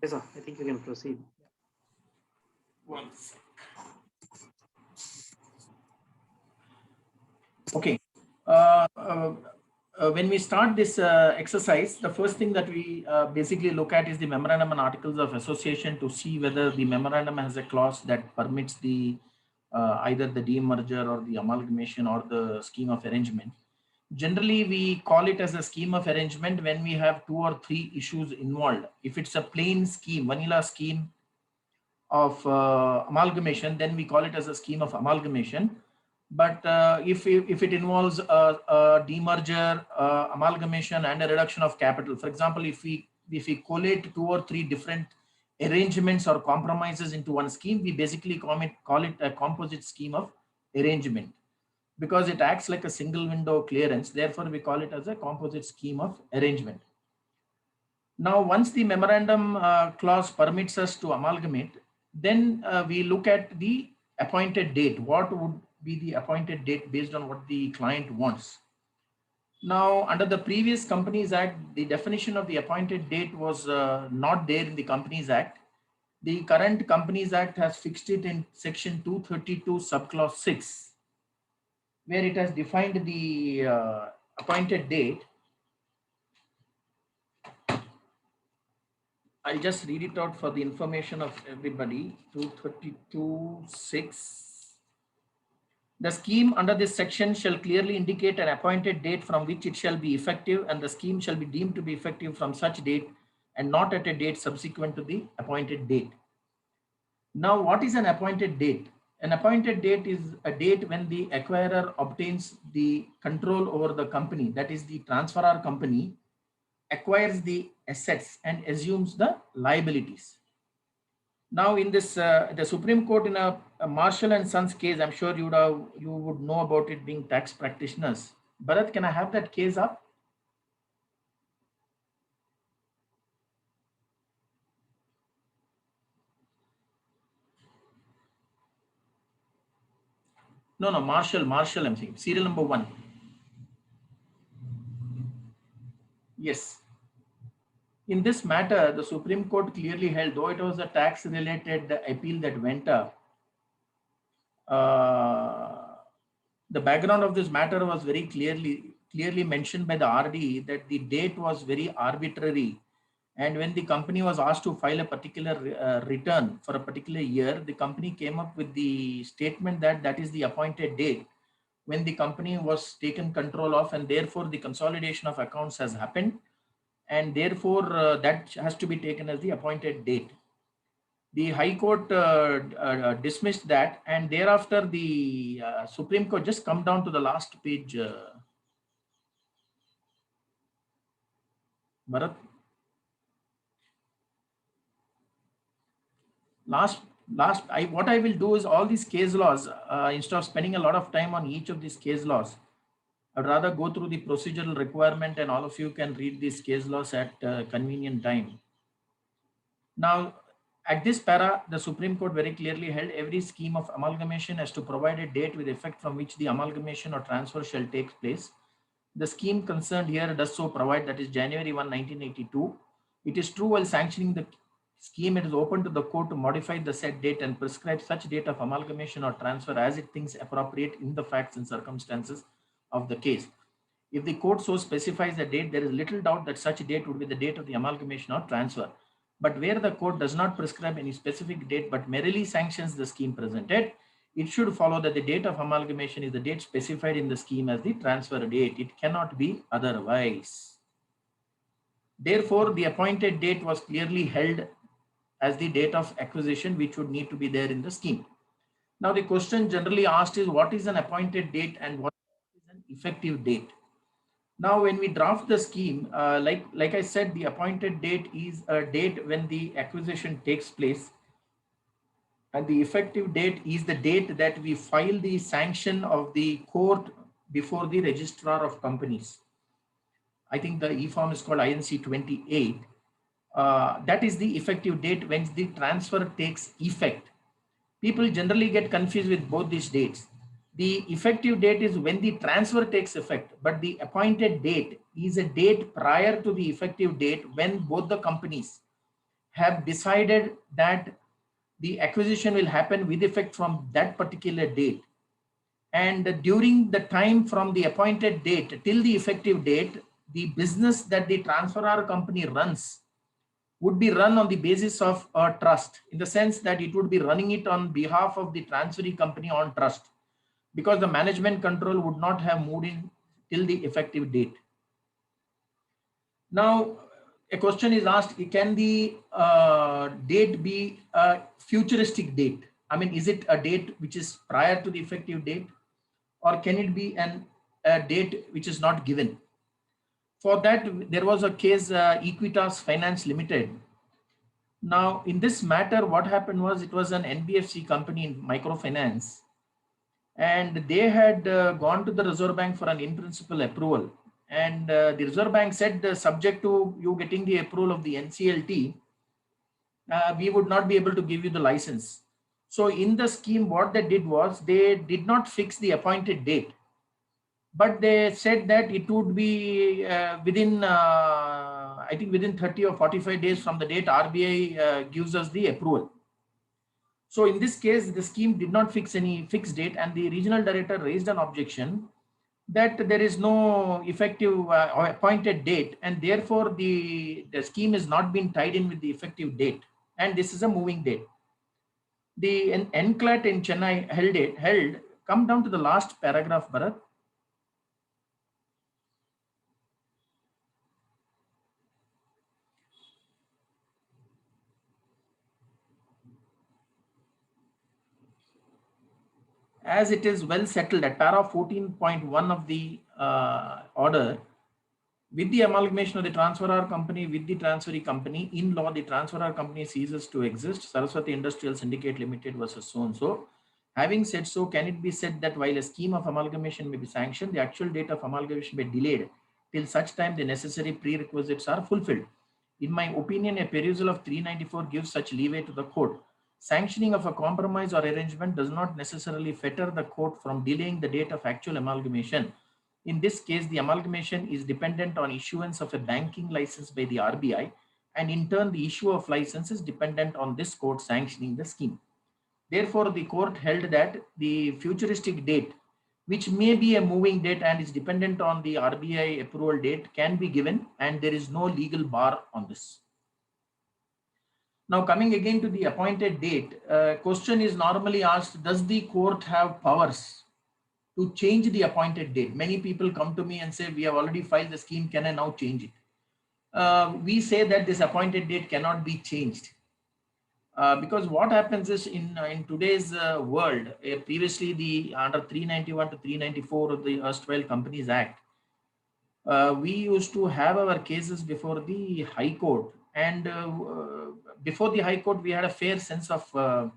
Yes, sir. I think you can proceed. One sec. Okay. When we start this exercise, the first thing that we basically look at is the memorandum and articles of association to see whether the memorandum has a clause that permits the either the demerger or the amalgamation or the scheme of arrangement. Generally, we call it as a scheme of arrangement when we have 2 or 3 issues involved. If it's a plain scheme, vanilla scheme of amalgamation, then we call it as a scheme of amalgamation. But if it involves a demerger, amalgamation, and a reduction of capital, for example, if we collate 2 or 3 different arrangements or compromises into one scheme, we basically call it a composite scheme of arrangement because it acts like a single window clearance. Therefore, we call it as a composite scheme of arrangement. Now, once the memorandum clause permits us to amalgamate, then we look at the appointed date. What would be the appointed date based on what the client wants? Now, under the previous Companies Act, the definition of the appointed date was not there in the Companies Act. The current Companies Act has fixed it in section 232 subclause 6, where it has defined the appointed date. I'll just read it out for the information of everybody. 232(6). The scheme under this section shall clearly indicate an appointed date from which it shall be effective, and the scheme shall be deemed to be effective from such date and not at a date subsequent to the appointed date. Now, what is an appointed date? An appointed date is a date when the acquirer obtains the control over the company, that is the transferor company, acquires the assets and assumes the liabilities. Now, in this, the Supreme Court in a Marshall and Sons case, I'm sure you would know about it being tax practitioners. Bharat, can I have that case up? No, Marshall, I'm saying, serial number 1. Yes. In this matter, the Supreme Court clearly held, though it was a tax-related appeal that went up, the background of this matter was very clearly mentioned by the RD that the date was very arbitrary. And when the company was asked to file a particular return for a particular year, the company came up with the statement that that is the appointed date when the company was taken control of, and therefore the consolidation of accounts has happened. And therefore that has to be taken as the appointed date. The High Court dismissed that, and thereafter the Supreme Court, just come down to the last page, Bharat. What I will do is all these case laws, instead of spending a lot of time on each of these case laws, I'd rather go through the procedural requirement and all of you can read these case laws at convenient time. Now, at this para, the Supreme Court very clearly held every scheme of amalgamation has to provide a date with effect from which the amalgamation or transfer shall take place. The scheme concerned here does so provide, that is January 1, 1982. It is true while sanctioning the scheme, it is open to the court to modify the said date and prescribe such date of amalgamation or transfer as it thinks appropriate in the facts and circumstances of the case. If the court so specifies a date, there is little doubt that such date would be the date of the amalgamation or transfer. But where the court does not prescribe any specific date but merely sanctions the scheme presented, it should follow that the date of amalgamation is the date specified in the scheme as the transfer date. It cannot be otherwise. Therefore, the appointed date was clearly held as the date of acquisition, which would need to be there in the scheme. Now, the question generally asked is, what is an appointed date and what is an effective date? Now, when we draft the scheme, like I said, the appointed date is a date when the acquisition takes place, and the effective date is the date that we file the sanction of the court before the registrar of companies. I think the e-form is called INC 28. That is the effective date when the transfer takes effect. People generally get confused with both these dates. The effective date is when the transfer takes effect, but the appointed date is a date prior to the effective date when both the companies have decided that the acquisition will happen with effect from that particular date. And during the time from the appointed date till the effective date, the business that the transferor company runs would be run on the basis of a trust, in the sense that it would be running it on behalf of the transferee company on trust, because the management control would not have moved in till the effective date. Now, a question is asked, can the date be a futuristic date? I mean, is it a date which is prior to the effective date, or can it be a date which is not given? For that, there was a case, Equitas Finance Limited. Now, in this matter, what happened was, it was an NBFC company in microfinance, and they had gone to the Reserve Bank for an in-principle approval. And the Reserve Bank said, subject to you getting the approval of the NCLT, we would not be able to give you the license. So in the scheme, what they did was, they did not fix the appointed date, but they said that it would be within, I think within 30 or 45 days from the date RBI gives us the approval. So in this case, the scheme did not fix any fixed date, and the regional director raised an objection that there is no effective or appointed date, and therefore the scheme is not been tied in with the effective date, and this is a moving date. The NCLAT in Chennai held, come down to the last paragraph, Bharat. As it is well settled at para 14.1 of the order, with the amalgamation of the transferor company with the transferee company, in law, the transferor company ceases to exist. Saraswati Industrial Syndicate Limited versus so and so. Having said so, can it be said that while a scheme of amalgamation may be sanctioned, the actual date of amalgamation may be delayed till such time the necessary prerequisites are fulfilled? In my opinion, a perusal of 394 gives such leeway to the court. Sanctioning of a compromise or arrangement does not necessarily fetter the court from delaying the date of actual amalgamation. In this case, the amalgamation is dependent on issuance of a banking license by the RBI, and in turn, the issue of license is dependent on this court sanctioning the scheme. Therefore, the court held that the futuristic date, which may be a moving date and is dependent on the RBI approval date, can be given, and there is no legal bar on this. Now, coming again to the appointed date, question is normally asked, does the court have powers to change the appointed date? Many people come to me and say, we have already filed the scheme, can I now change it? We say that this appointed date cannot be changed. Because what happens is, in today's world, previously the under 391 to 394 of the erstwhile Companies Act, we used to have our cases before the High Court, and before the High Court we had a fair sense of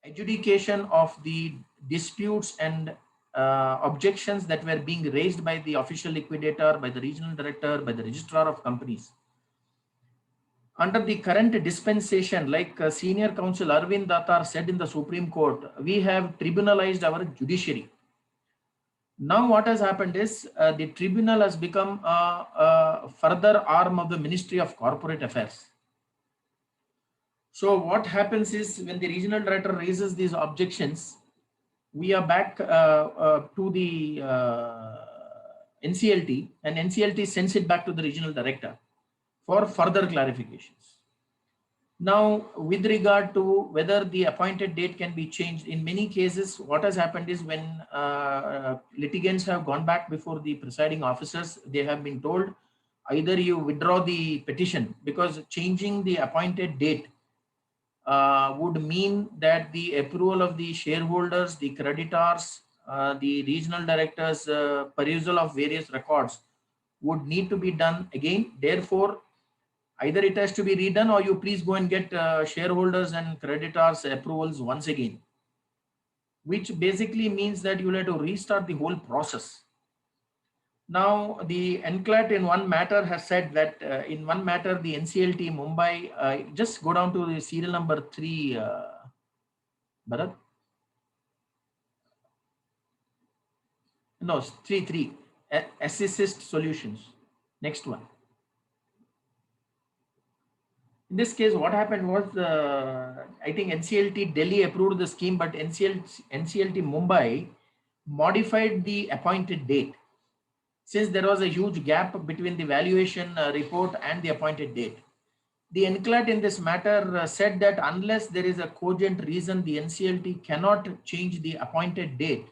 adjudication of the disputes and objections that were being raised by the official liquidator, by the regional director, by the registrar of companies. Under the current dispensation, like senior counsel Arvind Datar said in the Supreme Court, we have tribunalized our judiciary. Now what has happened is, the tribunal has become a further arm of the Ministry of Corporate Affairs. So what happens is, when the regional director raises these objections, we are back to the NCLT, and NCLT sends it back to the regional director for further clarifications. Now, with regard to whether the appointed date can be changed, in many cases, what has happened is, when litigants have gone back before the presiding officers, they have been told, either you withdraw the petition, because changing the appointed date would mean that the approval of the shareholders, the creditors, the regional directors, perusal of various records would need to be done again. Therefore, either it has to be redone, or you please go and get shareholders and creditors approvals once again, which basically means that you will have to restart the whole process. Now, the NCLAT in one matter has said that in one matter, the NCLT Mumbai, just go down to the serial number 3, Bharat. No, 3, Assist Solutions. Next one. In this case, what happened was, I think NCLT Delhi approved the scheme, but NCLT Mumbai modified the appointed date, since there was a huge gap between the valuation report and the appointed date. The NCLAT in this matter said that unless there is a cogent reason, the NCLT cannot change the appointed date,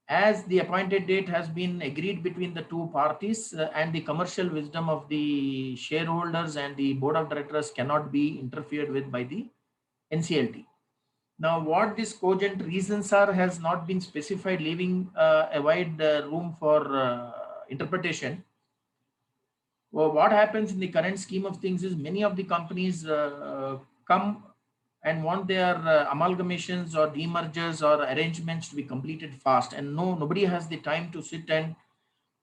as the appointed date has been agreed between the two parties, and the commercial wisdom of the shareholders and the board of directors cannot be interfered with by the NCLT. Now, what these cogent reasons are has not been specified, leaving a wide room for interpretation. Well, what happens in the current scheme of things is many of the companies come and want their amalgamations or demergers or arrangements to be completed fast, and nobody has the time to sit and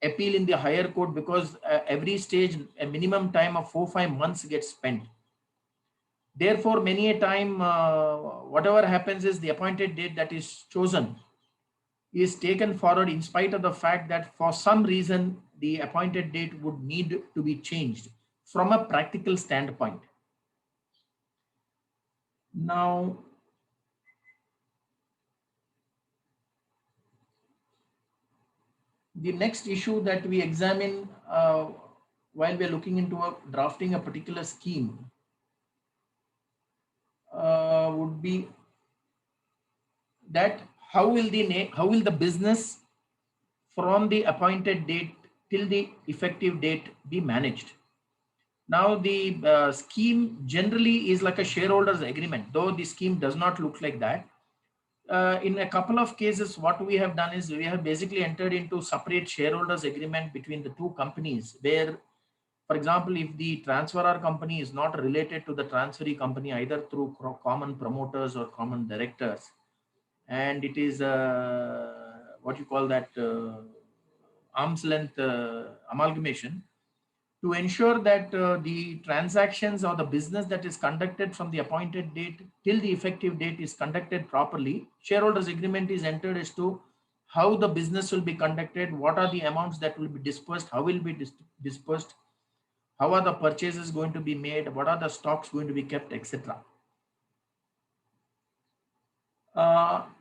appeal in the higher court, because every stage a minimum time of 4-5 months gets spent. Therefore, many a time whatever happens is the appointed date that is chosen is taken forward in spite of the fact that for some reason the appointed date would need to be changed from a practical standpoint. Now, the next issue that we examine while we are looking into drafting a particular scheme would be that how will the business from the appointed date till the effective date be managed. Now, the scheme generally is like a shareholders agreement, though the scheme does not look like that. In a couple of cases, what we have done is we have basically entered into separate shareholders agreement between the two companies, where, for example, if the transferor company is not related to the transferee company either through common promoters or common directors, and it is what you call that arm's length amalgamation, to ensure that the transactions or the business that is conducted from the appointed date till the effective date is conducted properly, shareholders agreement is entered as to how the business will be conducted, what are the amounts that will be dispersed, how will be dispersed, how are the purchases going to be made, what are the stocks going to be kept, etc.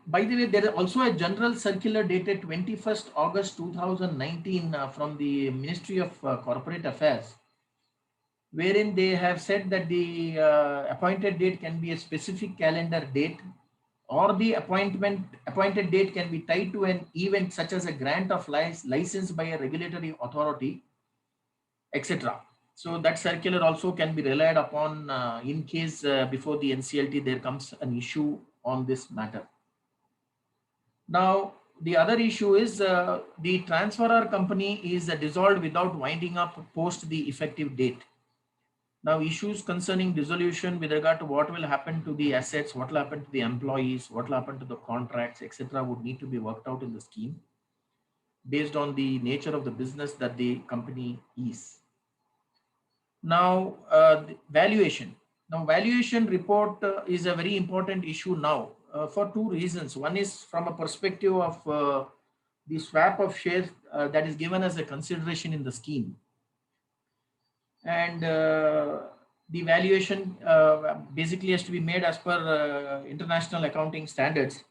By the way, there is also a general circular dated 21st August 2019 from the Ministry of Corporate Affairs, wherein they have said that the appointed date can be a specific calendar date, or the appointed date can be tied to an event such as a grant of license by a regulatory authority, etc. So that circular also can be relied upon in case before the NCLT there comes an issue on this matter. Now, the other issue is the transferor company is dissolved without winding up post the effective date. Now, issues concerning dissolution with regard to what will happen to the assets, what will happen to the employees, what will happen to the contracts, etc., would need to be worked out in the scheme based on the nature of the business that the company is. Now, valuation. Now, valuation report is a very important issue now for two reasons. One is from a perspective of the swap of shares that is given as a consideration in the scheme. And the valuation basically has to be made as per international accounting standards,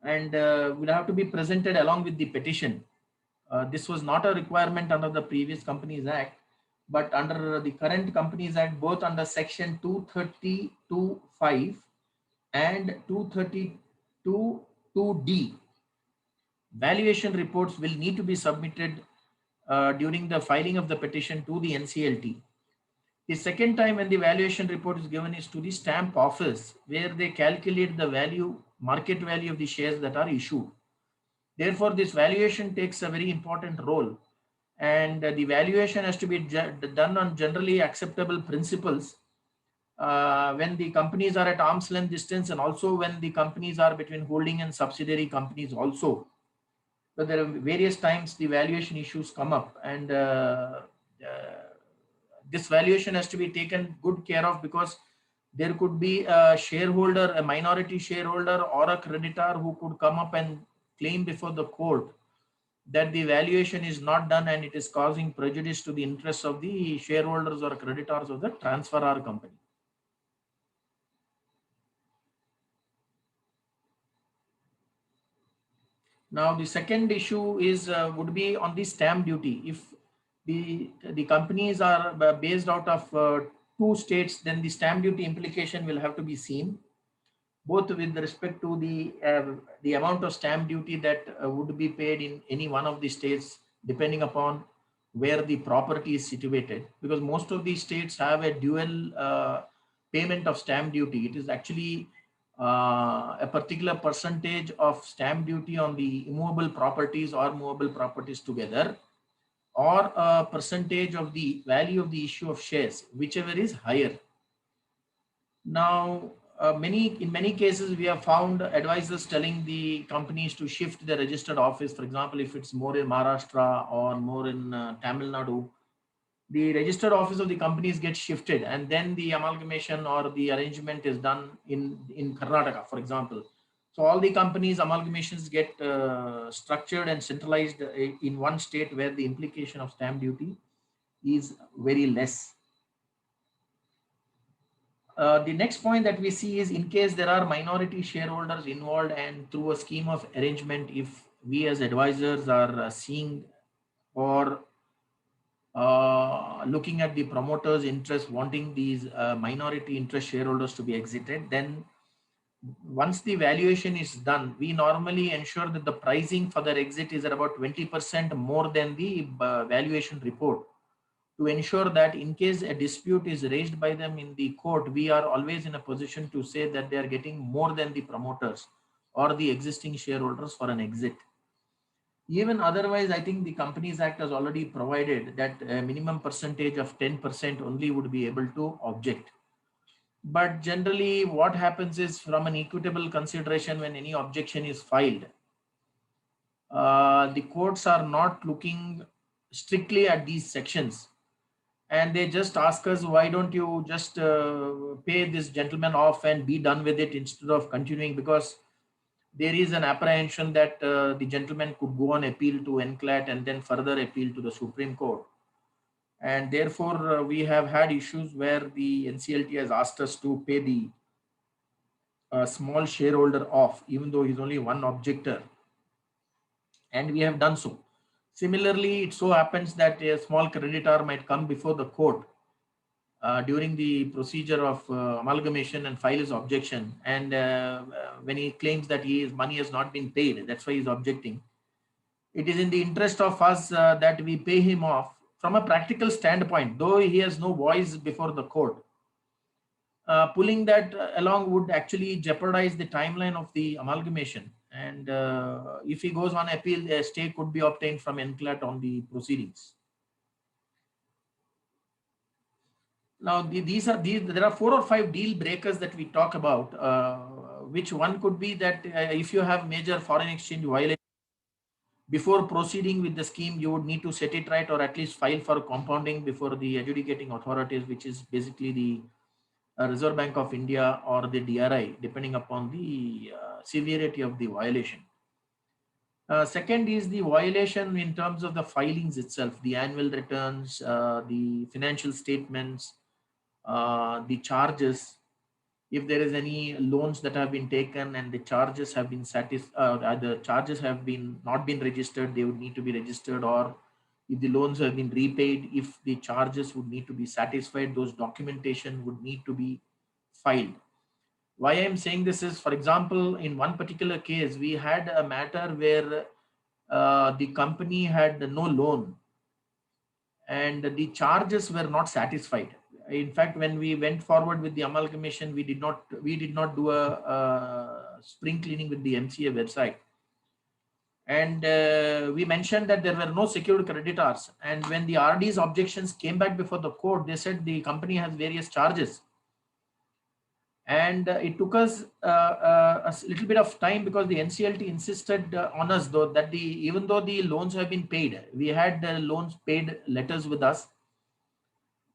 and will have to be presented along with the petition. This was not a requirement under the previous Companies Act, but under the current Companies Act, both under section 232(5) and 232(2)(d), valuation reports will need to be submitted during the filing of the petition to the NCLT. The second time when the valuation report is given is to the stamp office, where they calculate the value, market value of the shares that are issued. Therefore, this valuation takes a very important role, and the valuation has to be done on generally acceptable principles when the companies are at arm's length distance, and also when the companies are between holding and subsidiary companies also. So there are various times the valuation issues come up, and this valuation has to be taken good care of, because there could be a shareholder, a minority shareholder or a creditor who could come up and claim before the court that the valuation is not done and it is causing prejudice to the interests of the shareholders or creditors of the transferor company. Now, the second issue is would be on the stamp duty. If the companies are based out of two states, then the stamp duty implication will have to be seen, both with respect to the amount of stamp duty that would be paid in any one of the states, depending upon where the property is situated, because most of these states have a dual payment of stamp duty. It is actually a particular percentage of stamp duty on the immovable properties or movable properties together, or a percentage of the value of the issue of shares, whichever is higher. Now, in many cases, we have found advisors telling the companies to shift the registered office. For example, if it's more in Maharashtra or more in Tamil Nadu, the registered office of the companies gets shifted, and then the amalgamation or the arrangement is done in Karnataka, for example. So all the companies amalgamations get structured and centralized in one state, where the implication of stamp duty is very less. The next point that we see is, in case there are minority shareholders involved and through a scheme of arrangement, if we as advisors are seeing or looking at the promoters' interest, wanting these minority interest shareholders to be exited, then once the valuation is done, we normally ensure that the pricing for their exit is at about 20% more than the valuation report, to ensure that in case a dispute is raised by them in the court, we are always in a position to say that they are getting more than the promoters or the existing shareholders for an exit. Even otherwise, I think the Companies Act has already provided that a minimum percentage of 10% only would be able to object. But generally, what happens is, from an equitable consideration, when any objection is filed, the courts are not looking strictly at these sections, and they just ask us, why don't you just pay this gentleman off and be done with it, instead of continuing, because there is an apprehension that the gentleman could go on appeal to NCLAT and then further appeal to the Supreme Court. And therefore, we have had issues where the NCLT has asked us to pay the small shareholder off, even though he's only one objector, and we have done so. Similarly, it so happens that a small creditor might come before the court during the procedure of amalgamation and file his objection, and when he claims that his money has not been paid, that's why he's objecting. It is in the interest of us that we pay him off. From a practical standpoint, though he has no voice before the court, pulling that along would actually jeopardize the timeline of the amalgamation. And if he goes on appeal, a stay could be obtained from NCLAT on the proceedings. Now, there are 4 or 5 deal breakers that we talk about, which one could be that if you have major foreign exchange violation, before proceeding with the scheme, you would need to set it right, or at least file for compounding before the adjudicating authorities, which is basically the Reserve Bank of India or the DRI, depending upon the severity of the violation. Second is the violation in terms of the filings itself, the annual returns, the financial statements, the charges. If there is any loans that have been taken and the charges have been the charges have been not been registered, they would need to be registered. Or if the loans have been repaid, if the charges would need to be satisfied, those documentation would need to be filed. Why I'm saying this is, for example, in one particular case, we had a matter where the company had no loan and the charges were not satisfied. In fact, when we went forward with the amalgamation, we did not do a spring cleaning with the MCA website, and we mentioned that there were no secured creditors. And when the RD's objections came back before the court, they said the company has various charges. And it took us a little bit of time, because the NCLT insisted on us, though, that even though the loans have been paid, we had loans paid letters with us.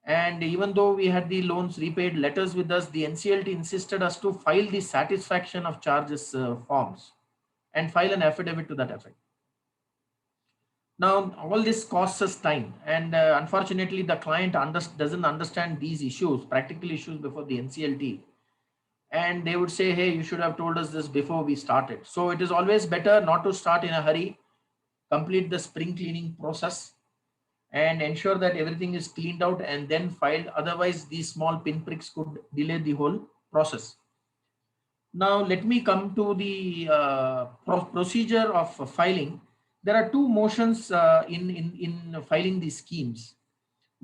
And even though we had the loans repaid letters with us, the NCLT insisted us to file the satisfaction of charges forms and file an affidavit to that effect. Now, all this costs us time, and unfortunately, the client doesn't understand these issues, practical issues, before the NCLT, and they would say, "Hey, you should have told us this before we started." So it is always better not to start in a hurry. Complete the spring cleaning process and ensure that everything is cleaned out and then filed. Otherwise, these small pinpricks could delay the whole process. Now, let me come to the procedure of filing. There are two motions in filing these schemes.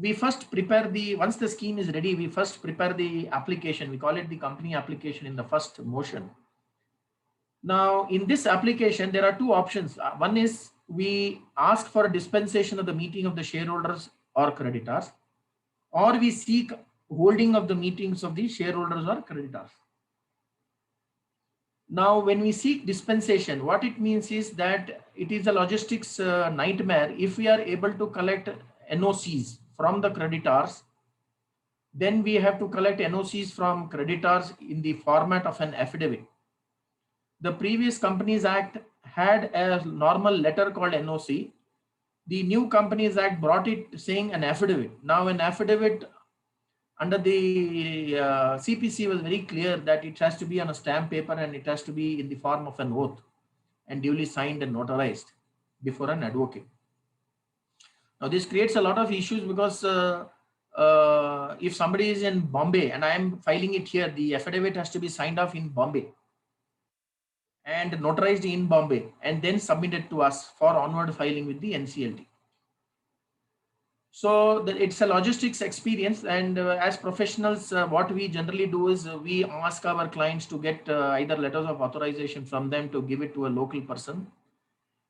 We first prepare once the scheme is ready, we first prepare the application. We call it the company application in the first motion. Now, in this application, there are two options. One is we ask for a dispensation of the meeting of the shareholders or creditors, or we seek holding of the meetings of the shareholders or creditors. Now, when we seek dispensation, what it means is that it is a logistics nightmare. If we are able to collect NOCs from the creditors, then we have to collect NOCs from creditors in the format of an affidavit. The previous Companies Act had a normal letter called NOC. The new Companies Act brought it saying an affidavit. Now, an affidavit under the CPC was very clear that it has to be on a stamp paper and it has to be in the form of an oath and duly signed and notarized before an advocate. Now, this creates a lot of issues because if somebody is in Bombay and I am filing it here, the affidavit has to be signed off in Bombay and notarized in Bombay and then submitted to us for onward filing with the NCLT. So it's a logistics experience, and as professionals, what we generally do is we ask our clients to get either letters of authorization from them to give it to a local person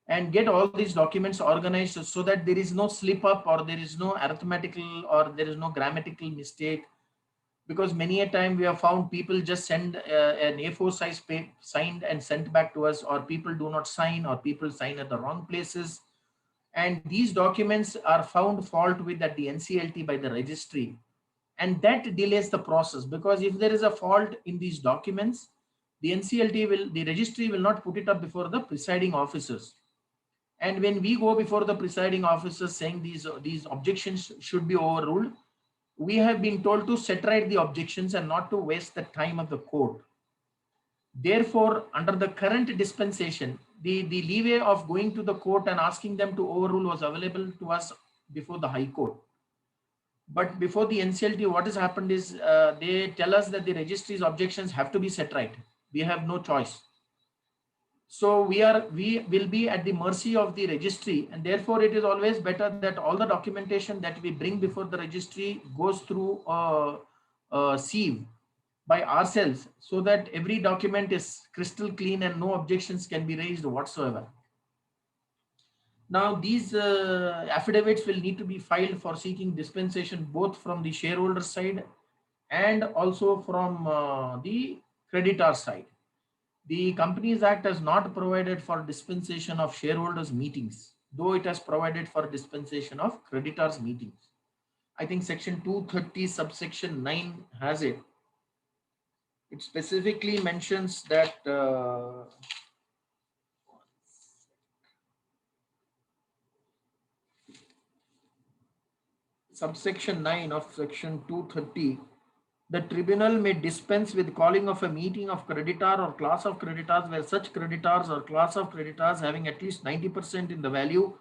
and get all these documents organized so that there is no slip up or there is no arithmetical or there is no grammatical mistake. Because many a time we have found people just send an A4 size paper signed and sent back to us, or people do not sign, or people sign at the wrong places. And these documents are found fault with at the NCLT by the registry. And that delays the process, because if there is a fault in these documents, the registry will not put it up before the presiding officers. And when we go before the presiding officers saying these objections should be overruled, we have been told to set right the objections and not to waste the time of the court. Therefore, under the current dispensation, the leeway of going to the court and asking them to overrule was available to us before the High Court. But before the NCLT, what has happened is they tell us that the registry's objections have to be set right. We have no choice. So we will be at the mercy of the registry, and therefore it is always better that all the documentation that we bring before the registry goes through a sieve by ourselves, so that every document is crystal clean and no objections can be raised whatsoever. Now, these affidavits will need to be filed for seeking dispensation both from the shareholder side and also from the creditor side. The Companies Act has not provided for dispensation of shareholders meetings, though it has provided for dispensation of creditors meetings. I think section 230 subsection 9 has it. It specifically mentions that subsection 9 of section 230, the tribunal may dispense with calling of a meeting of creditor or class of creditors where such creditors or class of creditors having at least 90% in the value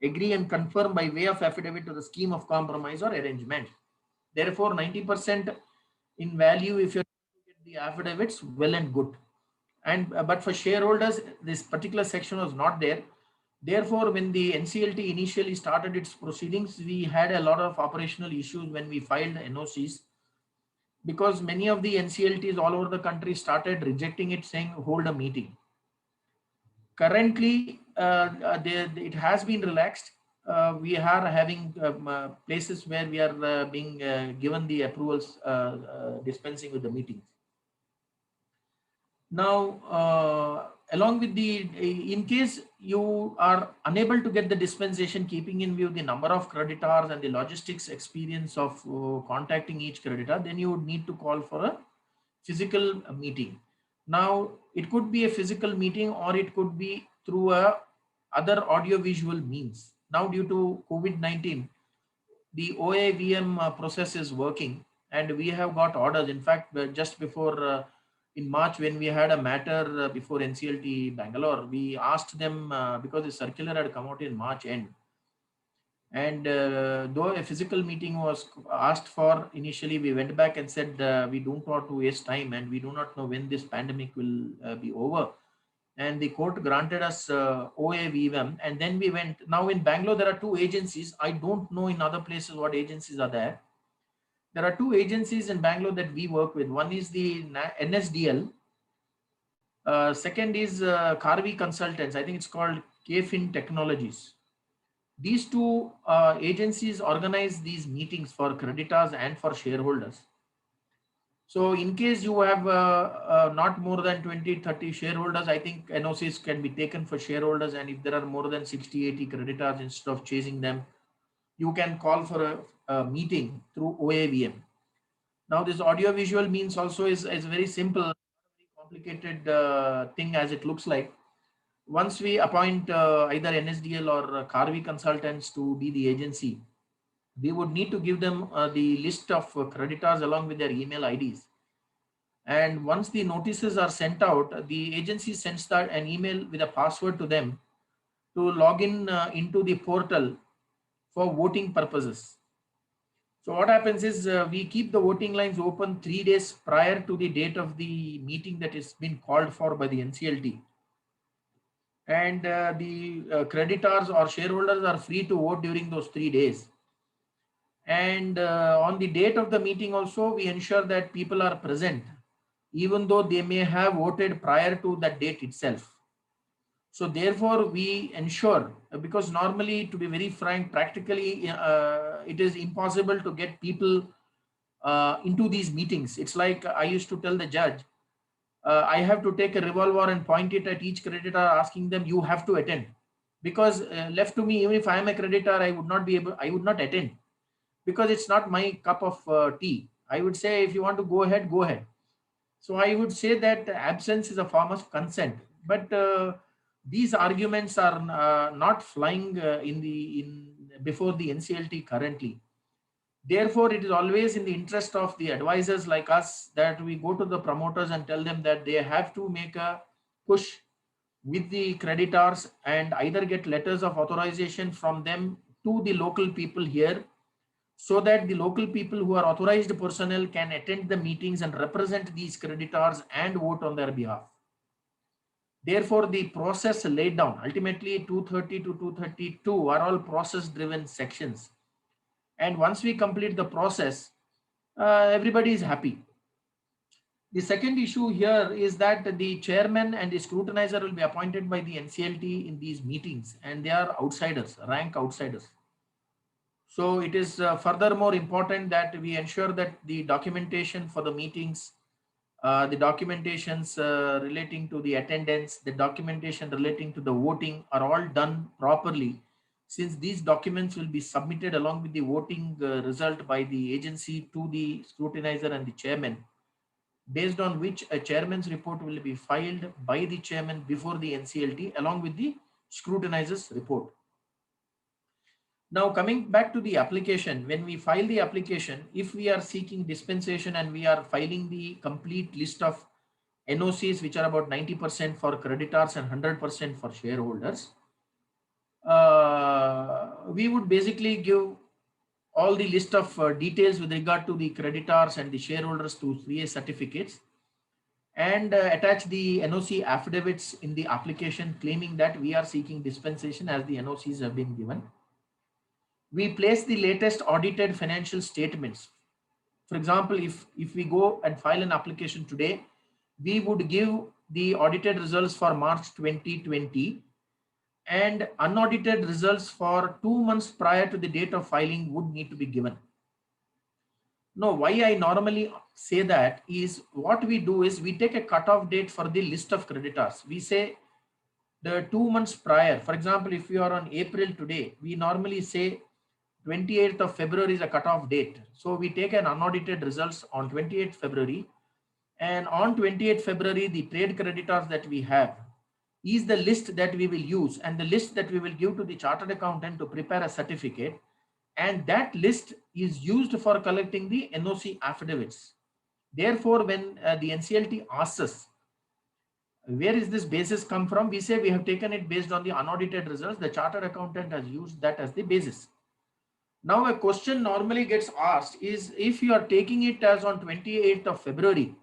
agree and confirm by way of affidavit to the scheme of compromise or arrangement. Therefore, 90% in value, if you get the affidavits, well and good. And but for shareholders, this particular section was not there. Therefore, when the NCLT initially started its proceedings, we had a lot of operational issues when we filed NOCs, because many of the NCLTs all over the country started rejecting it, saying hold a meeting. Currently, it has been relaxed. We are having places where we are being given the approvals dispensing with the meetings. Now, along with in case you are unable to get the dispensation, keeping in view the number of creditors and the logistics experience of contacting each creditor, then you would need to call for a physical meeting. Now, it could be a physical meeting or it could be through other audio visual means. now due to COVID-19, the OAVM process is working, and we have got orders. In fact, just before in March, when we had a matter before NCLT Bangalore, we asked them because the circular had come out in March end, and though a physical meeting was asked for initially, we went back and said we don't want to waste time, and we do not know when this pandemic will be over. And the court granted us OAVM, and then we went. Now in Bangalore, there are two agencies. I don't know in other places what agencies are there. There are two agencies in Bangalore that we work with. One is the NSDL. Second is Karvi Consultants. I think it's called KFin Technologies. These two agencies organize these meetings for creditors and for shareholders. So in case you have not more than 20-30 shareholders, I think NOCs can be taken for shareholders. And if there are more than 60-80 creditors, instead of chasing them, you can call for a meeting through OAVM. Now this audio visual means also is very simple, very complicated thing as it looks like. Once we appoint either NSDL or Karvi Consultants to be the agency, we would need to give them the list of creditors along with their email IDs. And once the notices are sent out, the agency sends that an email with a password to them to log in into the portal for voting purposes. So what happens is we keep the voting lines open 3 days prior to the date of the meeting that is been called for by the NCLT. And the creditors or shareholders are free to vote during those 3 days. And on the date of the meeting also, we ensure that people are present, even though they may have voted prior to that date itself. So therefore, we ensure, because normally, to be very frank, practically, it is impossible to get people into these meetings. It's like I used to tell the judge, I have to take a revolver and point it at each creditor, asking them, you have to attend. Because left to me, even if I am a creditor, I would not attend, because it's not my cup of tea. I would say, if you want to go ahead, go ahead. So I would say that absence is a form of consent. But these arguments are not flying before the NCLT currently. Therefore, it is always in the interest of the advisors like us that we go to the promoters and tell them that they have to make a push with the creditors and either get letters of authorization from them to the local people here, so that the local people who are authorized personnel can attend the meetings and represent these creditors and vote on their behalf. Therefore, the process laid down, ultimately 230 to 232 are all process driven sections. And once we complete the process, everybody is happy. The second issue here is that the chairman and the scrutinizer will be appointed by the NCLT in these meetings, and they are outsiders, rank outsiders. So it is furthermore important that we ensure that the documentation for the meetings, the documentations relating to the attendance, the documentation relating to the voting are all done properly, since these documents will be submitted along with the voting result by the agency to the scrutinizer and the chairman, based on which a chairman's report will be filed by the chairman before the NCLT along with the scrutinizer's report. Now coming back to the application, when we file the application, if we are seeking dispensation and we are filing the complete list of NOCs, which are about 90% for creditors and 100% for shareholders, we would basically give all the list of details with regard to the creditors and the shareholders to 3A certificates, and attach the NOC affidavits in the application claiming that we are seeking dispensation as the NOCs have been given. We place the latest audited financial statements. For example, if we go and file an application today, we would give the audited results for March 2020, and unaudited results for 2 months prior to the date of filing would need to be given. Now, why I normally say that is, what we do is we take a cutoff date for the list of creditors. We say the 2 months prior. For example, if you are on April today, we normally say 28th of February is a cutoff date. So we take an unaudited results on 28th February, and on 28th February, the trade creditors that we have, is the list that we will use and the list that we will give to the chartered accountant to prepare a certificate. And that list is used for collecting the NOC affidavits. Therefore, when the NCLT asks us, where is this basis come from? We say we have taken it based on the unaudited results. The chartered accountant has used that as the basis. Now, a question normally gets asked is, if you are taking it as on 28th of February,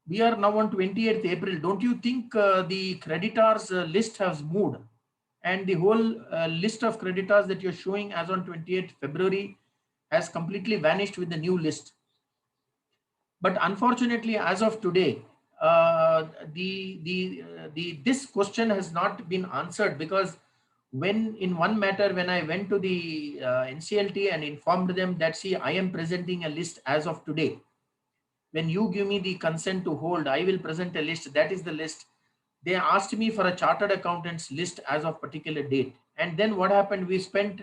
we are now on 28th April. Don't you think the creditors list has moved? And the whole list of creditors that you're showing as on 28th February has completely vanished with the new list. But unfortunately, as of today, this question has not been answered, because when in one matter, when I went to the NCLT and informed them that, see, I am presenting a list as of today. When you give me the consent to hold, I will present a list. That is the list. They asked me for a chartered accountant's list as of particular date. And then what happened? We spent,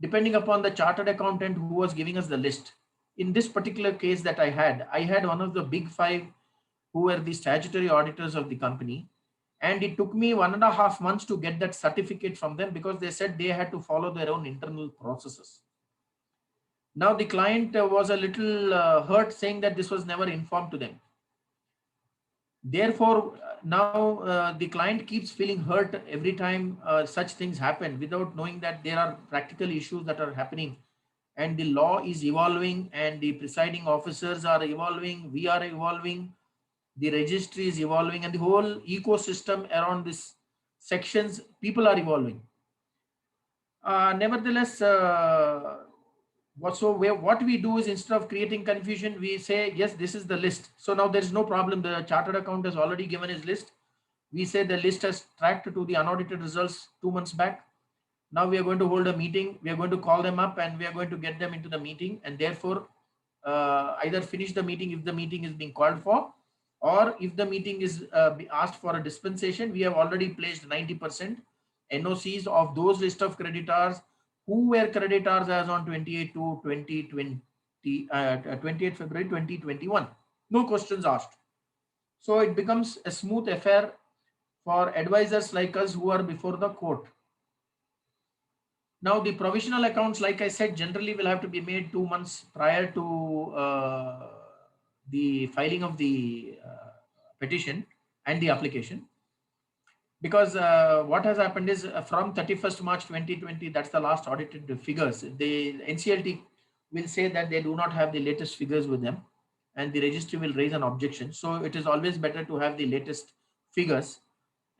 depending upon the chartered accountant who was giving us the list. In this particular case that I had one of the big five who were the statutory auditors of the company. And it took me 1.5 months to get that certificate from them, because they said they had to follow their own internal processes. Now the client was a little hurt, saying that this was never informed to them. Therefore, now the client keeps feeling hurt every time such things happen, without knowing that there are practical issues that are happening, and the law is evolving, and the presiding officers are evolving, we are evolving, the registry is evolving, and the whole ecosystem around this sections, people are evolving. Nevertheless, what we do is, instead of creating confusion, we say, yes, this is the list. So now there is no problem. The chartered accountant has already given his list. We say the list has tracked to the unaudited results 2 months back. Now we are going to hold a meeting. We are going to call them up and we are going to get them into the meeting, and therefore either finish the meeting if the meeting is being called for, or if the meeting is asked for a dispensation. We have already placed 90% NOCs of those list of creditors who were creditors as on 28 to 2020, 28 February 2021. No questions asked. So it becomes a smooth affair for advisors like us who are before the court. Now the provisional accounts, like I said, generally will have to be made 2 months prior to the filing of the petition and the application. Because what has happened is, from 31st March 2020, that's the last audited figures. The NCLT will say that they do not have the latest figures with them, and the registry will raise an objection. So it is always better to have the latest figures.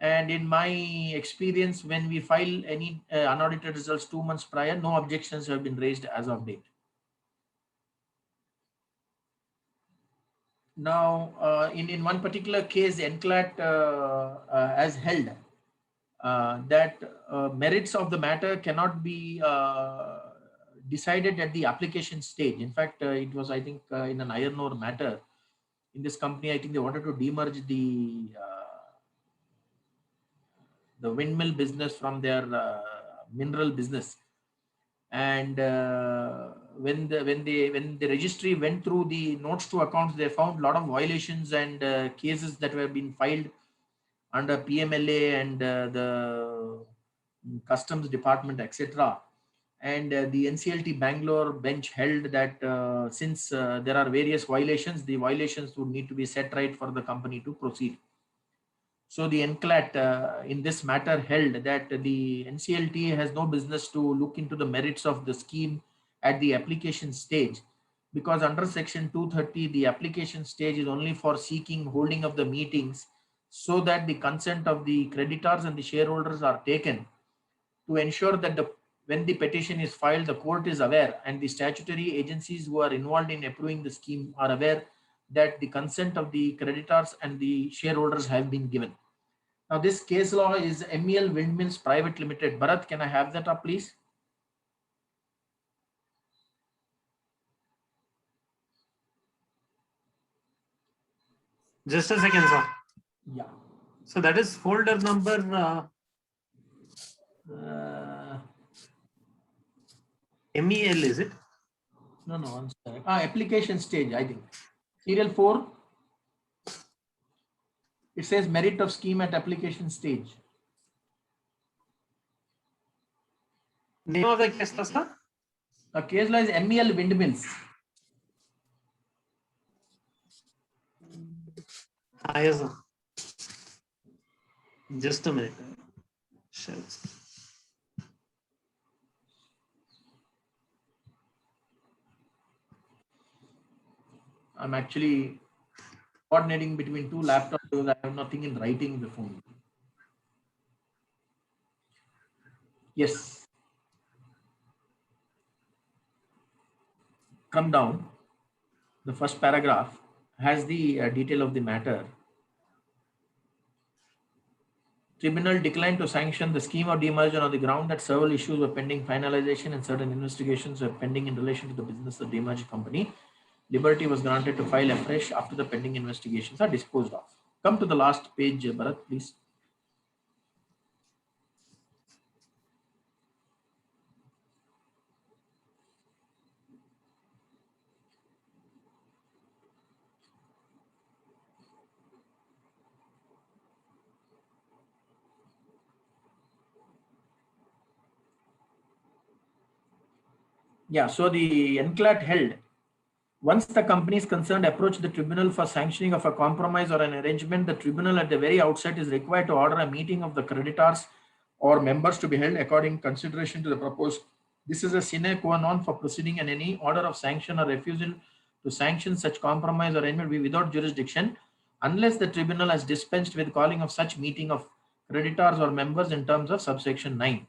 And in my experience, when we file any unaudited results 2 months prior, no objections have been raised as of date. Now, in one particular case, NCLAT has held that merits of the matter cannot be decided at the application stage. In fact, it was, I think, in an iron ore matter in this company, I think they wanted to demerge the windmill business from their mineral business. And when the registry went through the notes to accounts, they found a lot of violations and cases that were being filed under PMLA and the customs department, etc. And the NCLT Bangalore bench held that since there are various violations, the violations would need to be set right for the company to proceed. So the NCLAT in this matter held that the NCLT has no business to look into the merits of the scheme at the application stage, because under section 230, the application stage is only for seeking holding of the meetings, so that the consent of the creditors and the shareholders are taken, to ensure that when the petition is filed, the court is aware and the statutory agencies who are involved in approving the scheme are aware that the consent of the creditors and the shareholders have been given. Now, this case law is MEL Windmills Private Limited. Bharat, can I have that up, please? Just a second, sir. Yeah. So that is folder number MEL, is it? No, one second. Application stage, I think. Serial 4. It says merit of scheme at application stage. Name of the case law, sir? The case law is MEL Windmills. Yes, sir. Just a minute. Shells. I'm actually coordinating between two laptops because I have nothing in writing before me. Yes. Come down. The first paragraph has the detail of the matter. Tribunal declined to sanction the scheme of demerger on the ground that several issues were pending finalization and certain investigations were pending in relation to the business of the demerged company. Liberty was granted to file afresh after the pending investigations are disposed of. Come to the last page, Bharat, please. Yeah, so the NCLAT held, once the companies concerned approach the tribunal for sanctioning of a compromise or an arrangement, the tribunal at the very outset is required to order a meeting of the creditors or members to be held according consideration to the proposed. This is a sine qua non for proceeding, and any order of sanction or refusal to sanction such compromise or arrangement will be without jurisdiction unless the tribunal has dispensed with calling of such meeting of creditors or members in terms of subsection 9.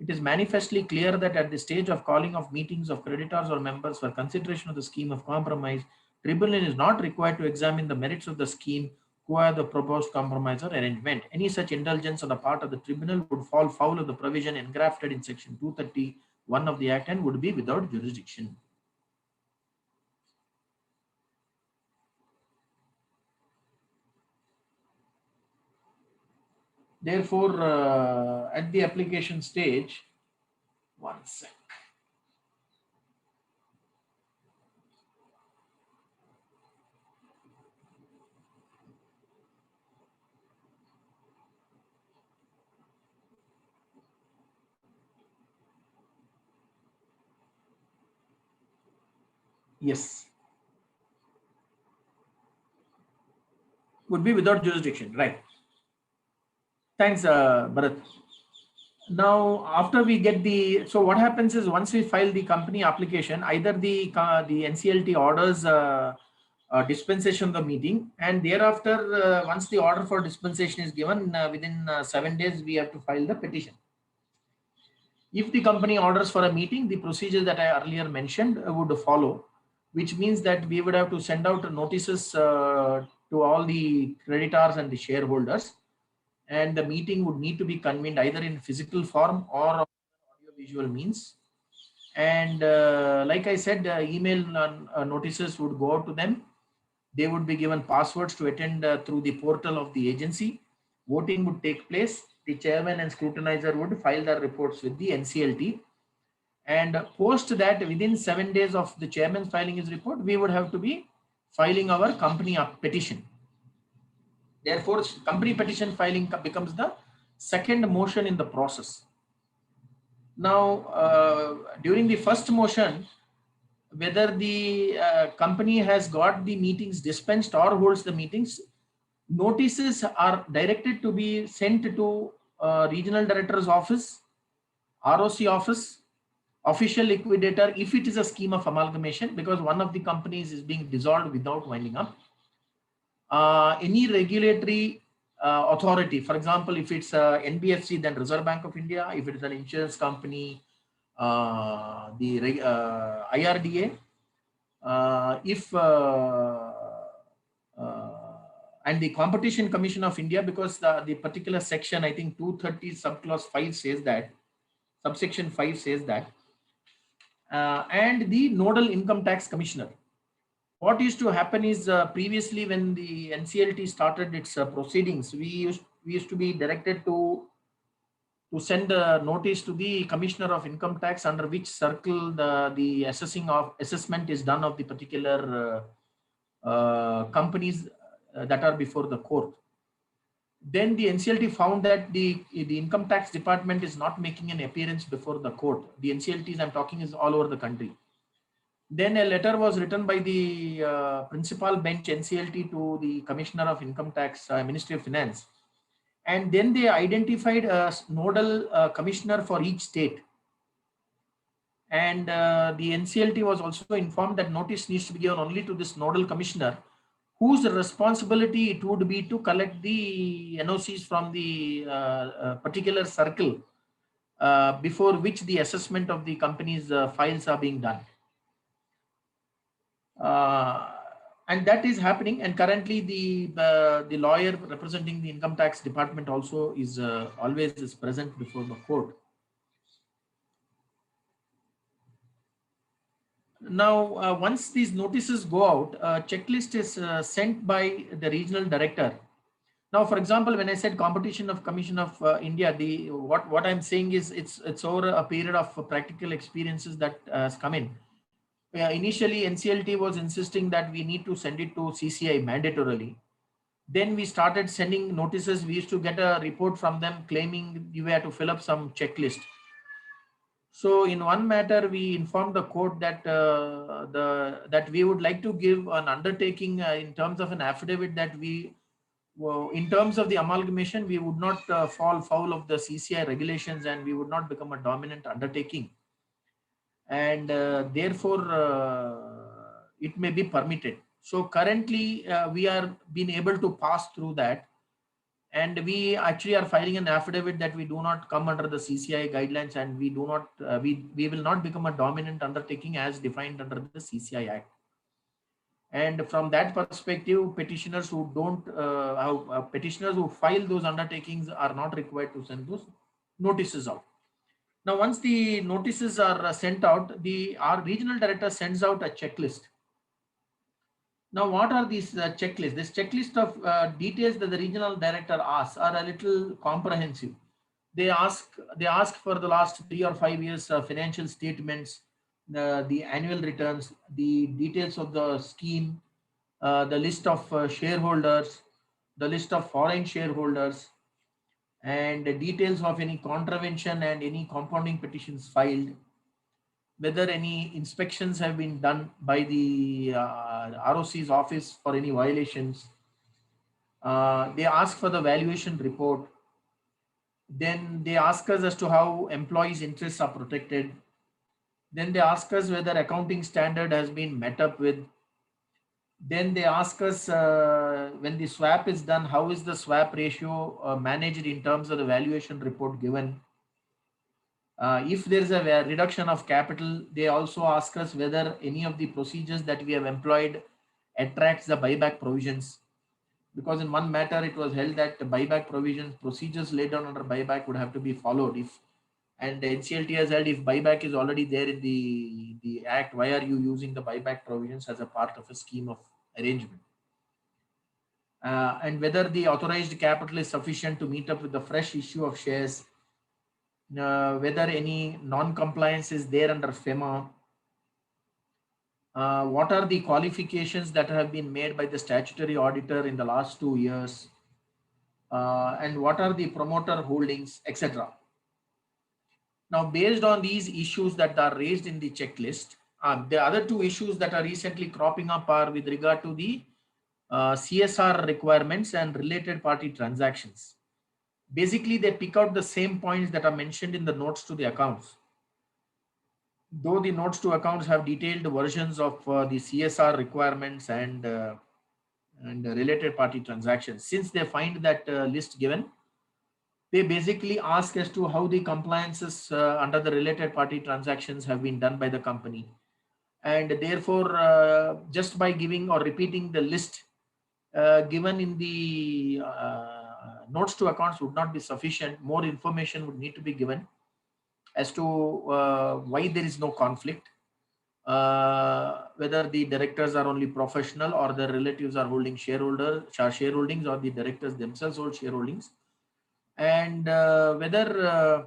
It is manifestly clear that at the stage of calling of meetings of creditors or members for consideration of the scheme of compromise, tribunal is not required to examine the merits of the scheme qua the proposed compromise or arrangement. Any such indulgence on the part of the tribunal would fall foul of the provision engrafted in section 231 of the Act and would be without jurisdiction. Therefore, at the application stage, one sec. Yes. Would be without jurisdiction, right? Thanks, Bharat. Now, after we get the, so what happens is once we file the company application, either the NCLT orders dispensation of the meeting, and thereafter, once the order for dispensation is given, within 7 days, we have to file the petition. If the company orders for a meeting, the procedure that I earlier mentioned would follow, which means that we would have to send out notices to all the creditors and the shareholders, and the meeting would need to be convened either in physical form or audio visual means. And like I said, email notices would go out to them. They would be given passwords to attend through the portal of the agency. Voting would take place. The chairman and scrutinizer would file their reports with the NCLT. And post that, within 7 days of the chairman filing his report, we would have to be filing our company petition. Therefore, company petition filing becomes the second motion in the process. Now, during the first motion, whether the company has got the meetings dispensed or holds the meetings, notices are directed to be sent to regional director's office, ROC office, official liquidator, if it is a scheme of amalgamation, because one of the companies is being dissolved without winding up. Any regulatory authority, for example, if it's NBFC, then Reserve Bank of India. If it is an insurance company, the IRDA. And the Competition Commission of India, because the particular section, I think 230 subclause 5 says that, subsection 5 says that, and the Nodal Income Tax Commissioner. What used to happen is previously when the NCLT started its proceedings, we used to be directed to send a notice to the Commissioner of Income Tax under which circle the assessment is done of the particular companies that are before the court. Then the NCLT found that the income tax department is not making an appearance before the court. The NCLTs I'm talking is all over the country. Then a letter was written by the principal bench NCLT to the Commissioner of Income Tax, Ministry of Finance. And then they identified a nodal commissioner for each state. And the NCLT was also informed that notice needs to be given only to this nodal commissioner, whose responsibility it would be to collect the NOCs from the particular circle before which the assessment of the company's files are being done. And that is happening. And currently the lawyer representing the income tax department also is always is present before the court. Now, once these notices go out, a checklist is sent by the regional director. Now, for example, when I said Competition of Commission of India, what I'm saying is it's over a period of practical experiences that has come in. Initially, NCLT was insisting that we need to send it to CCI mandatorily. Then we started sending notices. We used to get a report from them claiming you had to fill up some checklist. So in one matter, we informed the court that that we would like to give an undertaking in terms of an affidavit that in terms of the amalgamation, we would not fall foul of the CCI regulations and we would not become a dominant undertaking. And therefore, it may be permitted. So currently, we are being able to pass through that. And we actually are filing an affidavit that we do not come under the CCI guidelines and we do not, we will not become a dominant undertaking as defined under the CCI Act. And from that perspective, petitioners who don't, petitioners who file those undertakings are not required to send those notices out. Now, once the notices are sent out, our regional director sends out a checklist. Now, what are these checklists? This checklist of details that the regional director asks are a little comprehensive. They ask for the last 3 or 5 years financial statements, the annual returns, the details of the scheme, the list of shareholders, the list of foreign shareholders, and the details of any contravention and any compounding petitions filed, whether any inspections have been done by the ROC's office for any violations. They ask for the valuation report. Then they ask us as to how employees' interests are protected. Then they ask us whether accounting standard has been met up with. Then they ask us when the swap is done, how is the swap ratio managed in terms of the valuation report given. If there is a reduction of capital, they also ask us whether any of the procedures that we have employed attracts the buyback provisions. Because in one matter, it was held that the buyback procedures laid down under buyback would have to be followed. And the NCLT has held if buyback is already there in the Act, why are you using the buyback provisions as a part of a scheme of arrangement? And whether the authorized capital is sufficient to meet up with the fresh issue of shares. Whether any non-compliance is there under FEMA, what are the qualifications that have been made by the statutory auditor in the last 2 years, and what are the promoter holdings, etc. Now, based on these issues that are raised in the checklist, the other 2 issues that are recently cropping up are with regard to the CSR requirements and related party transactions. Basically, they pick out the same points that are mentioned in the notes to the accounts. Though the notes to accounts have detailed versions of the CSR requirements and related party transactions, since they find that list given, they basically ask as to how the compliances under the related party transactions have been done by the company. And therefore, just by giving or repeating the list given in the notes to accounts would not be sufficient. More information would need to be given as to why there is no conflict, whether the directors are only professional or their relatives are holding shareholdings, or the directors themselves hold shareholdings, and whether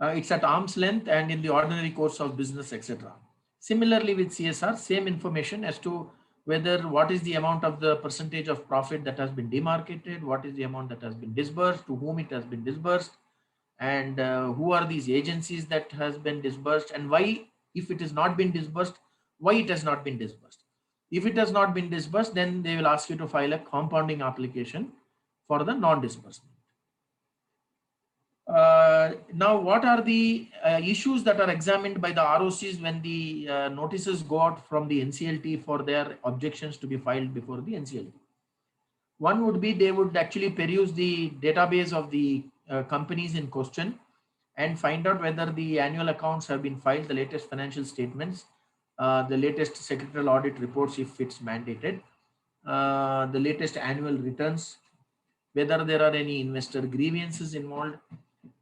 it's at arm's length and in the ordinary course of business, etc. Similarly with CSR, same information as to whether what is the amount of the percentage of profit that has been demarcated, what is the amount that has been disbursed, to whom it has been disbursed, and who are these agencies that has been disbursed, and why, if it has not been disbursed, why it has not been disbursed. If it has not been disbursed, then they will ask you to file a compounding application for the non-disbursement. Now, what are the issues that are examined by the ROCs when the notices go out from the NCLT for their objections to be filed before the NCLT? One would be they would actually peruse the database of the companies in question and find out whether the annual accounts have been filed, the latest financial statements, the latest secretarial audit reports if it's mandated, the latest annual returns, whether there are any investor grievances involved,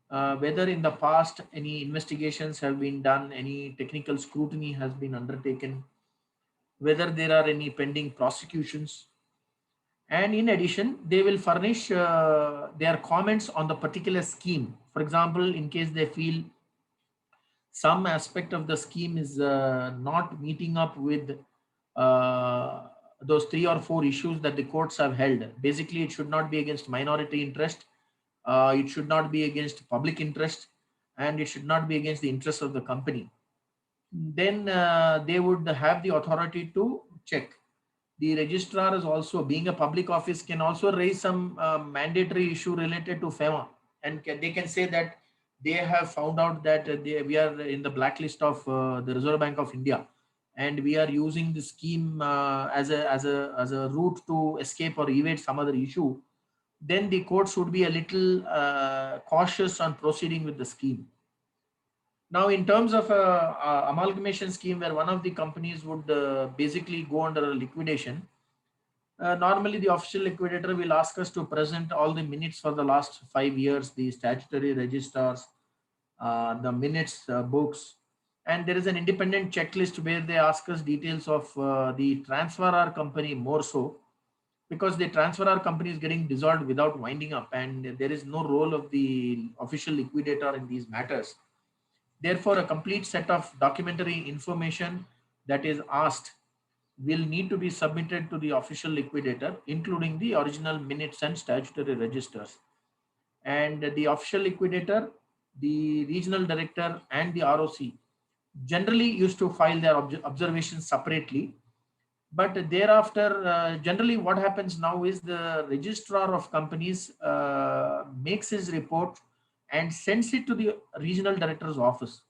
whether in the past any investigations have been done, any technical scrutiny has been undertaken, whether there are any pending prosecutions. And in addition, they will furnish their comments on the particular scheme. For example, in case they feel some aspect of the scheme is not meeting up with those 3 or 4 issues that the courts have held. Basically, it should not be against minority interest, it should not be against public interest, and it should not be against the interests of the company. Then they would have the authority to check. The registrar is also, being a public office, can also raise some mandatory issue related to FEMA, and they can say that they have found out that we are in the blacklist of the Reserve Bank of India, and we are using the scheme as a route to escape or evade some other issue. Then the courts would be a little cautious on proceeding with the scheme. Now, in terms of a amalgamation scheme where one of the companies would basically go under a liquidation, normally the official liquidator will ask us to present all the minutes for the last 5 years, the statutory registers, the minutes books, and there is an independent checklist where they ask us details of the transferor company more so, because the transferor company is getting dissolved without winding up, and there is no role of the official liquidator in these matters. Therefore, a complete set of documentary information that is asked will need to be submitted to the official liquidator, including the original minutes and statutory registers. And the official liquidator, the regional director, and the ROC generally used to file their observations separately. But thereafter, generally what happens now is the registrar of companies makes his report and sends it to the regional director's office.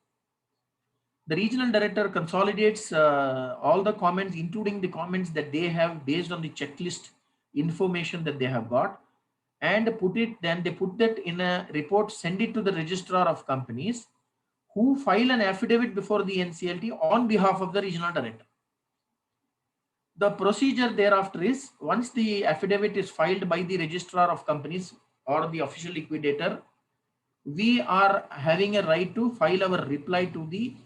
The regional director consolidates all the comments, including the comments that they have based on the checklist information that they have got, and then they put that in a report, send it to the registrar of companies, who file an affidavit before the NCLT on behalf of the regional director. The procedure thereafter is, once the affidavit is filed by the registrar of companies or the official liquidator, we are having a right to file our reply to the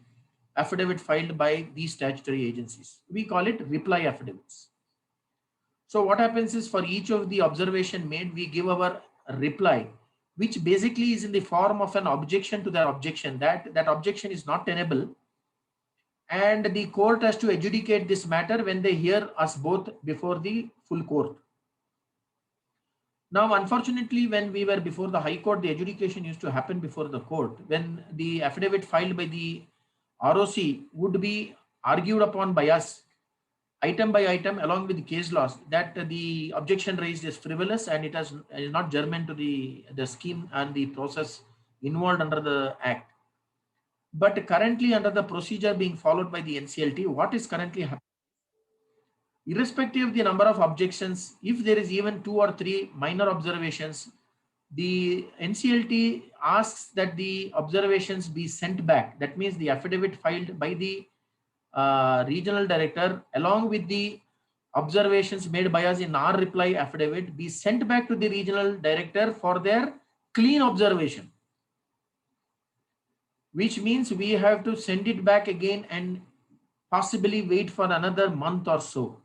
affidavit filed by these statutory agencies. We call it reply affidavits. So what happens is, for each of the observation made, we give our reply, which basically is in the form of an objection to their objection, that objection is not tenable, and the court has to adjudicate this matter when they hear us both before the full court. Now, unfortunately, when we were before the High Court, the adjudication used to happen before the court, when the affidavit filed by the ROC would be argued upon by us, item by item, along with the case laws, that the objection raised is frivolous and it is not germane to the scheme and the process involved under the Act. But currently, under the procedure being followed by the NCLT, what is currently happening, irrespective of the number of objections, if there is even 2 or 3 minor observations, the NCLT asks that the observations be sent back. That means the affidavit filed by the regional director, along with the observations made by us in our reply affidavit, be sent back to the regional director for their clean observation, which means we have to send it back again and possibly wait for another month or so.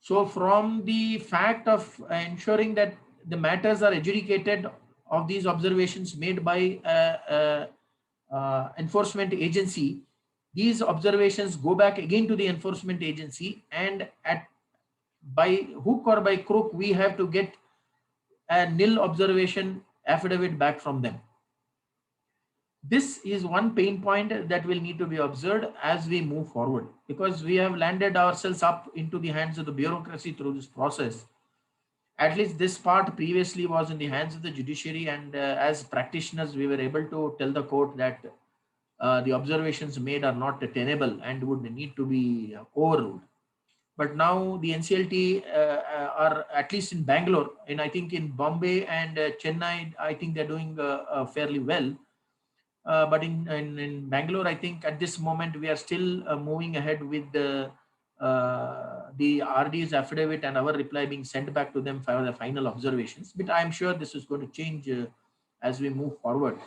So from the fact of ensuring that the matters are adjudicated of these observations made by enforcement agency, these observations go back again to the enforcement agency, and by hook or by crook, we have to get a nil observation affidavit back from them. This is one pain point that will need to be observed as we move forward, because we have landed ourselves up into the hands of the bureaucracy through this process. At least this part previously was in the hands of the judiciary, and as practitioners, we were able to tell the court that the observations made are not tenable and would need to be overruled. But now the NCLT are, at least in Bangalore, and I think in Bombay and Chennai, I think they're doing fairly well. But in Bangalore, I think at this moment we are still moving ahead with the RD's affidavit and our reply being sent back to them for the final observations. But I'm sure this is going to change as we move forward.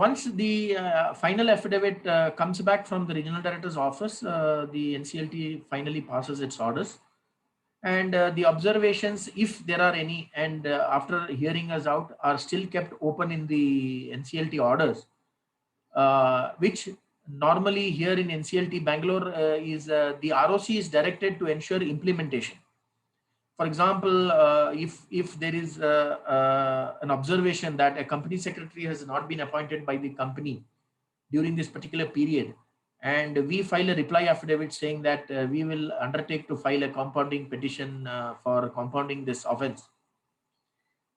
Once the final affidavit comes back from the regional director's office, the NCLT finally passes its orders. And the observations, if there are any, and after hearing us out, are still kept open in the NCLT orders, which normally here in NCLT Bangalore is the ROC is directed to ensure implementation. For example, if there is an observation that a company secretary has not been appointed by the company during this particular period, and we file a reply affidavit saying that we will undertake to file a compounding petition for compounding this offense,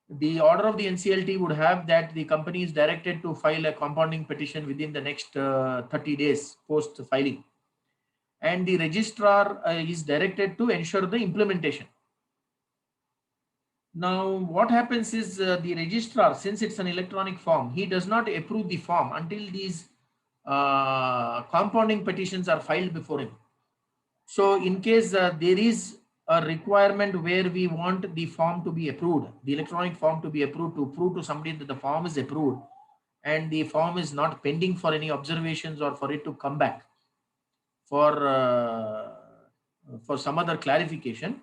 the order of the NCLT would have that the company is directed to file a compounding petition within the next 30 days post filing, and the registrar is directed to ensure the implementation. Now, what happens is the registrar, since it's an electronic form, he does not approve the form until these compounding petitions are filed before him. So in case there is a requirement where we want the form to be approved, the electronic form to be approved, to prove to somebody that the form is approved and the form is not pending for any observations or for it to come back for some other clarification,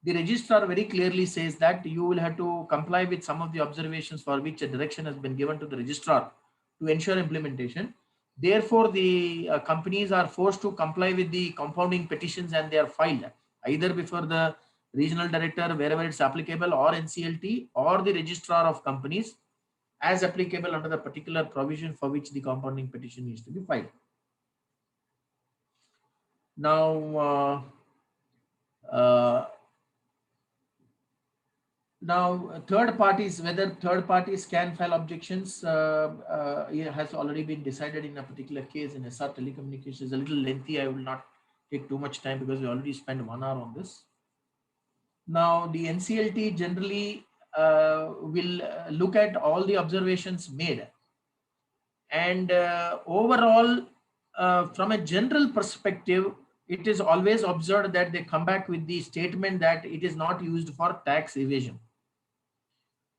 the registrar very clearly says that you will have to comply with some of the observations for which a direction has been given to the registrar to ensure implementation. Therefore, the companies are forced to comply with the compounding petitions, and they are filed either before the regional director wherever it's applicable, or NCLT, or the registrar of companies as applicable under the particular provision for which the compounding petition needs to be filed. Now, third parties, whether third parties can file objections, it has already been decided in a particular case in SR Telecommunications. It's a little lengthy. I will not take too much time because we already spent 1 hour on this. Now, the NCLT generally will look at all the observations made. And overall, from a general perspective, it is always observed that they come back with the statement that it is not used for tax evasion.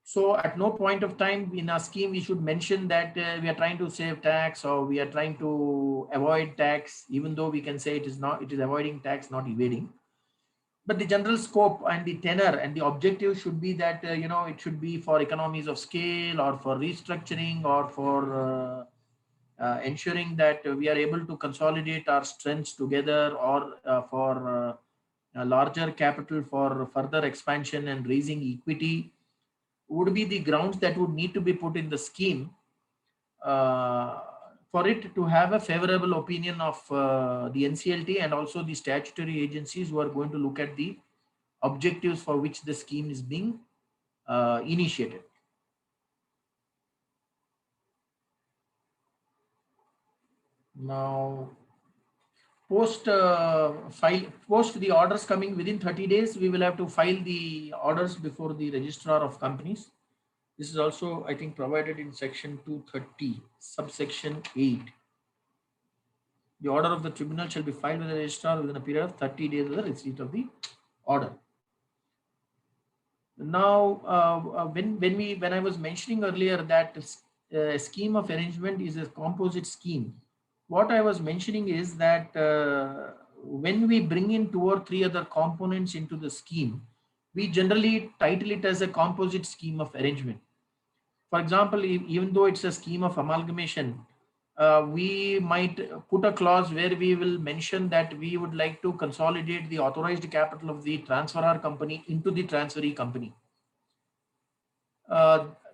So at no point of time in our scheme, we should mention that we are trying to save tax or we are trying to avoid tax, even though we can say it is not, it is avoiding tax, not evading. But the general scope and the tenor and the objective should be that, it should be for economies of scale or for restructuring or for ensuring that we are able to consolidate our strengths together, or for a larger capital for further expansion and raising equity, would be the grounds that would need to be put in the scheme for it to have a favorable opinion of the NCLT and also the statutory agencies who are going to look at the objectives for which the scheme is being initiated. Now, post the orders coming within 30 days, we will have to file the orders before the registrar of companies. This is also, I think, provided in section 230, subsection 8. The order of the tribunal shall be filed with the registrar within a period of 30 days of the receipt of the order. Now, when I was mentioning earlier that a scheme of arrangement is a composite scheme, what I was mentioning is that when we bring in 2 or 3 other components into the scheme, we generally title it as a composite scheme of arrangement. For example, even though it's a scheme of amalgamation, we might put a clause where we will mention that we would like to consolidate the authorized capital of the transferor company into the transferee company.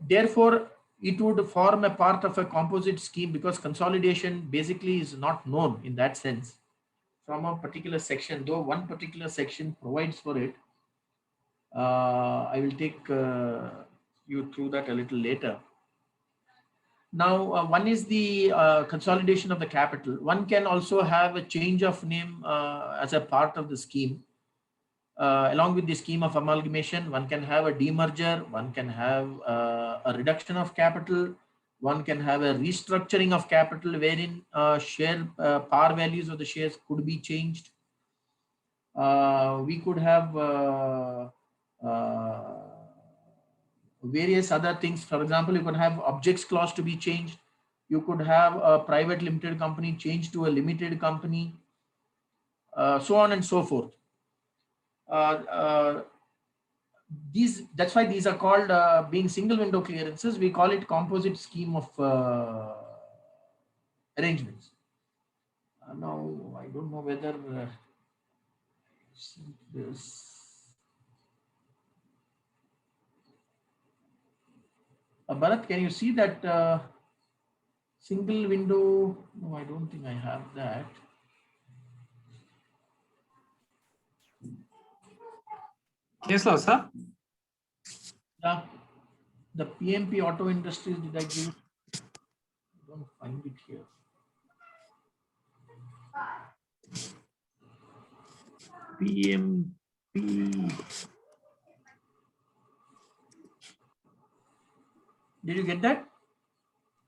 Therefore, it would form a part of a composite scheme because consolidation basically is not known in that sense from a particular section, though one particular section provides for it. I will take you through that a little later. Now, one is the consolidation of the capital. One can also have a change of name as a part of the scheme. Along with the scheme of amalgamation, one can have a demerger, one can have a reduction of capital, one can have a restructuring of capital wherein share par values of the shares could be changed. We could have various other things. For example, you could have objects clause to be changed. You could have a private limited company changed to a limited company, so on and so forth. That's why these are called being single window clearances. We call it composite scheme of arrangements. Now I don't know whether this. Bharat, can you see that single window? No, I don't think I have that. Case law, sir. Yeah, the PMP Auto Industries, did I give it? I don't find it here. PMP. Did you get that?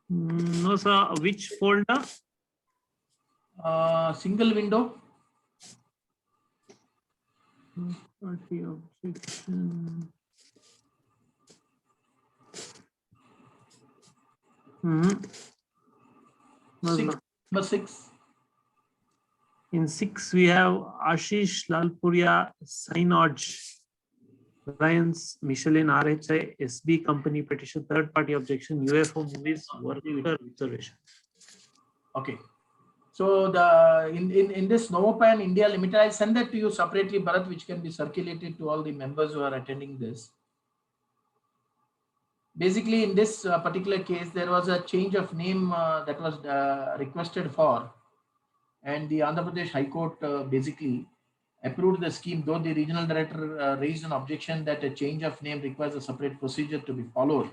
No, sir. Which folder? Single window. Party objection. No, Number 6. In 6, we have Ashish Lalpuria, Synodge, Reliance, Michelin, RHI, SB Company petition, third party objection, UFO movies, worker observation. Okay. So the in this Novopan India Limited, I'll send that to you separately, Bharat, which can be circulated to all the members who are attending this. Basically, in this particular case, there was a change of name that was requested for, and the Andhra Pradesh High Court basically approved the scheme, though the regional director raised an objection that a change of name requires a separate procedure to be followed.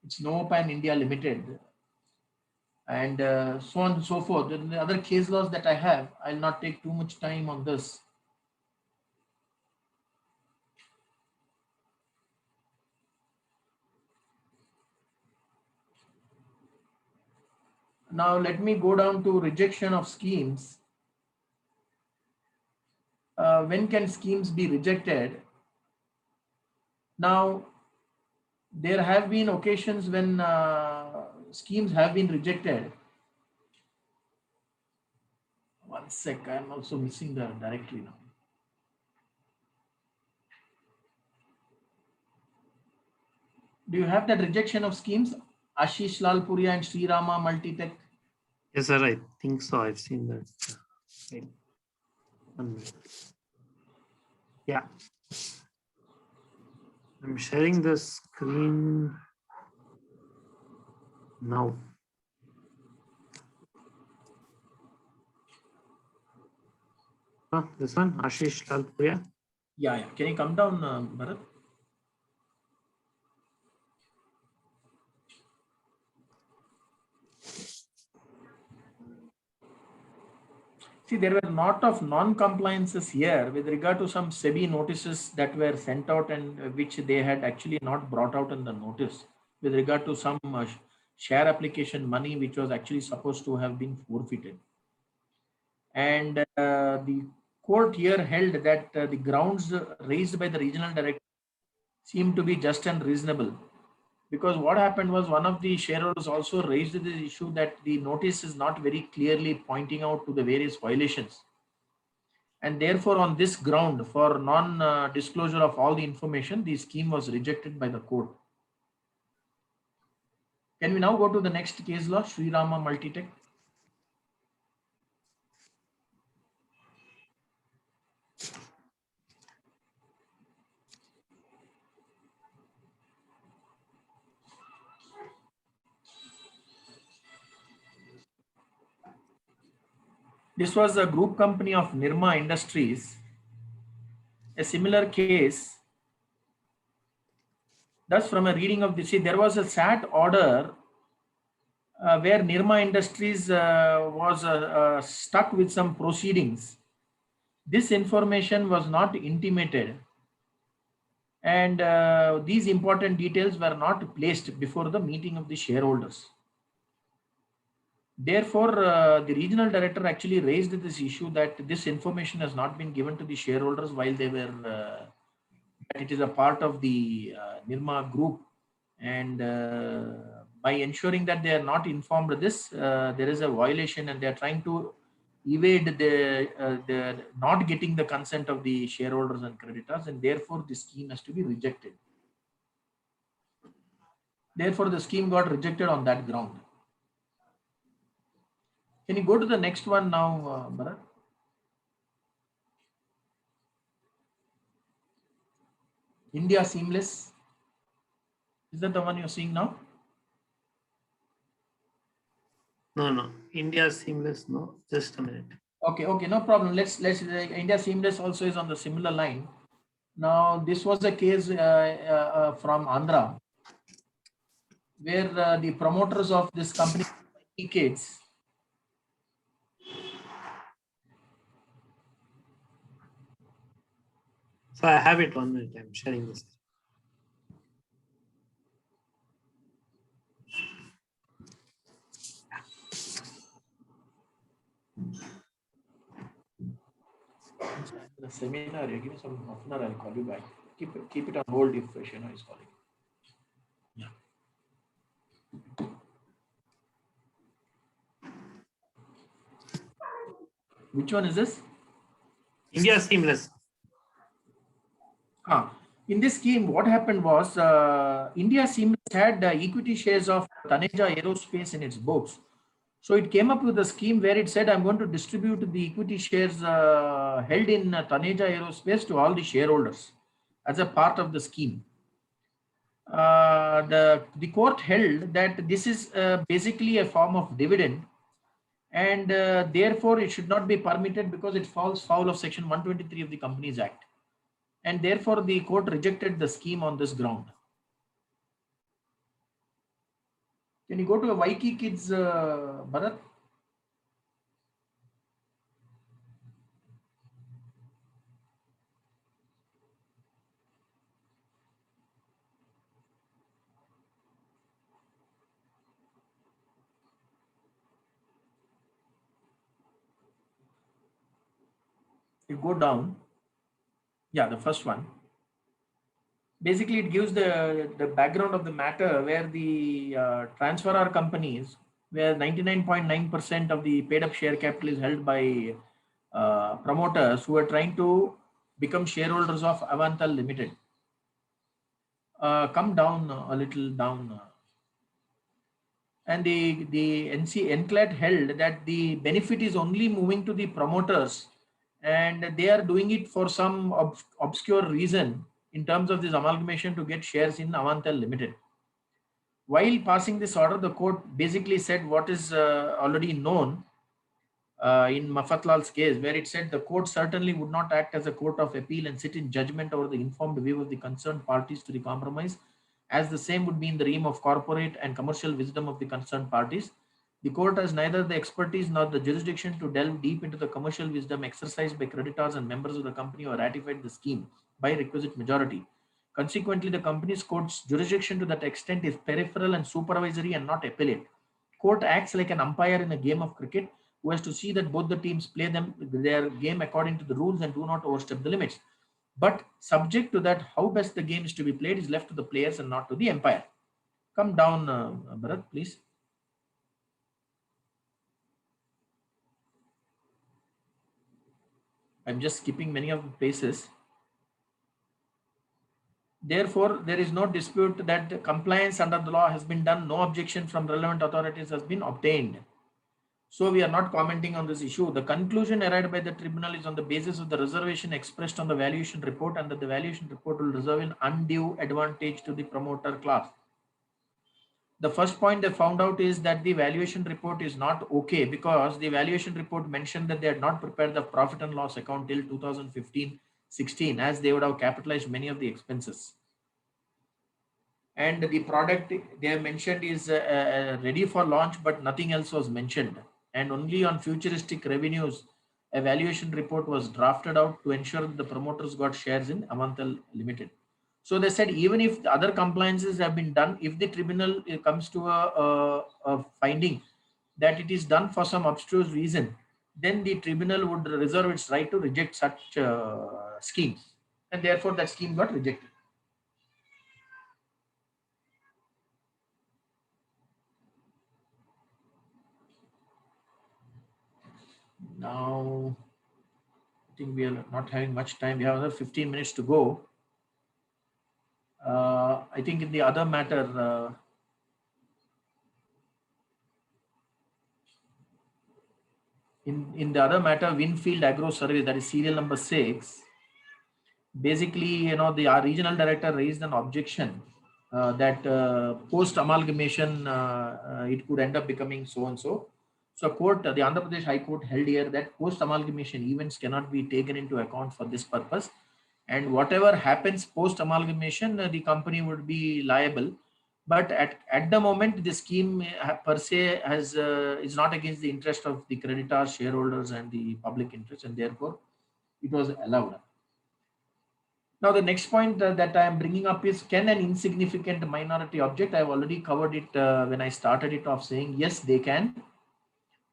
It's Novopan India Limited. And so on and so forth. And the other case laws that I have, I'll not take too much time on this. Now let me go down to rejection of schemes. When can schemes be rejected? Now, there have been occasions when schemes have been rejected. One sec, I'm also missing the directory now. Do you have that rejection of schemes? Ashish Lalpuria and Sri Rama Multitech. Yes, sir. I think so. I've seen that. Wait. 1 minute. Yeah. I'm sharing the screen now. This one, Ashish Lalpuria. Yeah. Can you come down, Bharat? See, there were a lot of non-compliances here with regard to some SEBI notices that were sent out and which they had actually not brought out in the notice with regard to some share application money which was actually supposed to have been forfeited. And the court here held that the grounds raised by the regional director seemed to be just and reasonable. Because what happened was one of the shareholders also raised the issue that the notice is not very clearly pointing out to the various violations. And therefore, on this ground, for non-disclosure of all the information, the scheme was rejected by the court. Can we now go to the next case law, Sri Rama Multitech? This was a group company of Nirma Industries. A similar case. Thus, from a reading of this, see, there was a SAT order where Nirma Industries was stuck with some proceedings. This information was not intimated, and these important details were not placed before the meeting of the shareholders. Therefore, the regional director actually raised this issue that this information has not been given to the shareholders while they were, that it is a part of the Nirma group. And by ensuring that they are not informed of this, there is a violation, and they are trying to evade the not getting the consent of the shareholders and creditors, and therefore the scheme has to be rejected. Therefore, the scheme got rejected on that ground. Can you go to the next one now, Bharat? India Seamless. Is that the one you're seeing now? No. India Seamless, no. Just a minute. Okay, no problem. Let's India Seamless also is on the similar line. Now, this was a case from Andhra, where the promoters of this company, Kids, So I have it 1 minute. I'm sharing this. the seminar, you give me some half an hour, I'll call you back. Keep it on hold if Shena is calling. Yeah. Which one is this? India Seamless. In this scheme, what happened was India Seamless had equity shares of Taneja Aerospace in its books. So it came up with a scheme where it said, I'm going to distribute the equity shares held in Taneja Aerospace to all the shareholders as a part of the scheme. The court held that this is basically a form of dividend, and therefore it should not be permitted because it falls foul of Section 123 of the Companies Act. And therefore the court rejected the scheme on this ground. Can you go to a Waiki Kids, Bharat? You go down. Yeah, the first one. Basically, it gives the background of the matter where the transferor companies, where 99.9% of the paid up share capital is held by promoters who are trying to become shareholders of Avantal Limited. Come down a little down. And the NCLAT held that the benefit is only moving to the promoters, and they are doing it for some obscure reason in terms of this amalgamation to get shares in Avantal Limited. While passing this order, the court basically said what is already known in Mafatlal's case, where it said the court certainly would not act as a court of appeal and sit in judgment over the informed view of the concerned parties to the compromise, as the same would be in the realm of corporate and commercial wisdom of the concerned parties. The court has neither the expertise nor the jurisdiction to delve deep into the commercial wisdom exercised by creditors and members of the company who ratified the scheme by requisite majority. Consequently, the company's court's jurisdiction to that extent is peripheral and supervisory and not appellate. Court acts like an umpire in a game of cricket who has to see that both the teams play their game according to the rules and do not overstep the limits. But subject to that, how best the game is to be played is left to the players and not to the umpire. Come down, Bharat, please. I'm just skipping many of the places. Therefore, there is no dispute that compliance under the law has been done. No objection from relevant authorities has been obtained. So we are not commenting on this issue. The conclusion arrived by the tribunal is on the basis of the reservation expressed on the valuation report, and that the valuation report will reserve an undue advantage to the promoter class. The first point they found out is that the valuation report is not okay, because the valuation report mentioned that they had not prepared the profit and loss account till 2015-16, as they would have capitalized many of the expenses. And the product they have mentioned is ready for launch, but nothing else was mentioned. And only on futuristic revenues, a valuation report was drafted out to ensure that the promoters got shares in Avantal Limited. So they said, even if the other compliances have been done, if the tribunal comes to a finding that it is done for some obstruse reason, then the tribunal would reserve its right to reject such schemes. And therefore that scheme got rejected. Now, I think we are not having much time. We have another 15 minutes to go. I think in the other matter, in the other matter, Winfield Agro Service, that is serial number 6. Basically, the our regional director raised an objection that post amalgamation, it could end up becoming so and so. So, court, the Andhra Pradesh High Court held here that post amalgamation events cannot be taken into account for this purpose, and whatever happens post amalgamation, the company would be liable. But at the moment, the scheme per se has is not against the interest of the creditors, shareholders, and the public interest, and therefore it was allowed. Now, the next point that I am bringing up is, can an insignificant minority object? I have already covered it when I started it off, saying yes, they can.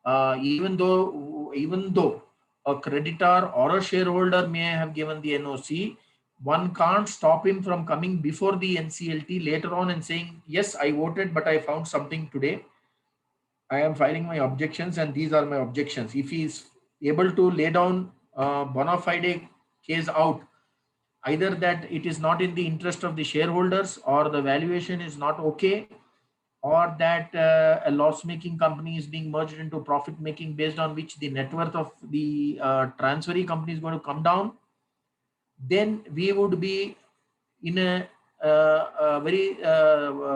Even though a creditor or a shareholder may have given the NOC, one can't stop him from coming before the NCLT later on and saying, yes, I voted, but I found something today. I am filing my objections, and these are my objections. If he is able to lay down bona fide case out, either that it is not in the interest of the shareholders, or the valuation is not okay, or that a loss-making company is being merged into profit-making, based on which the net worth of the transferee company is going to come down, then we would be in a very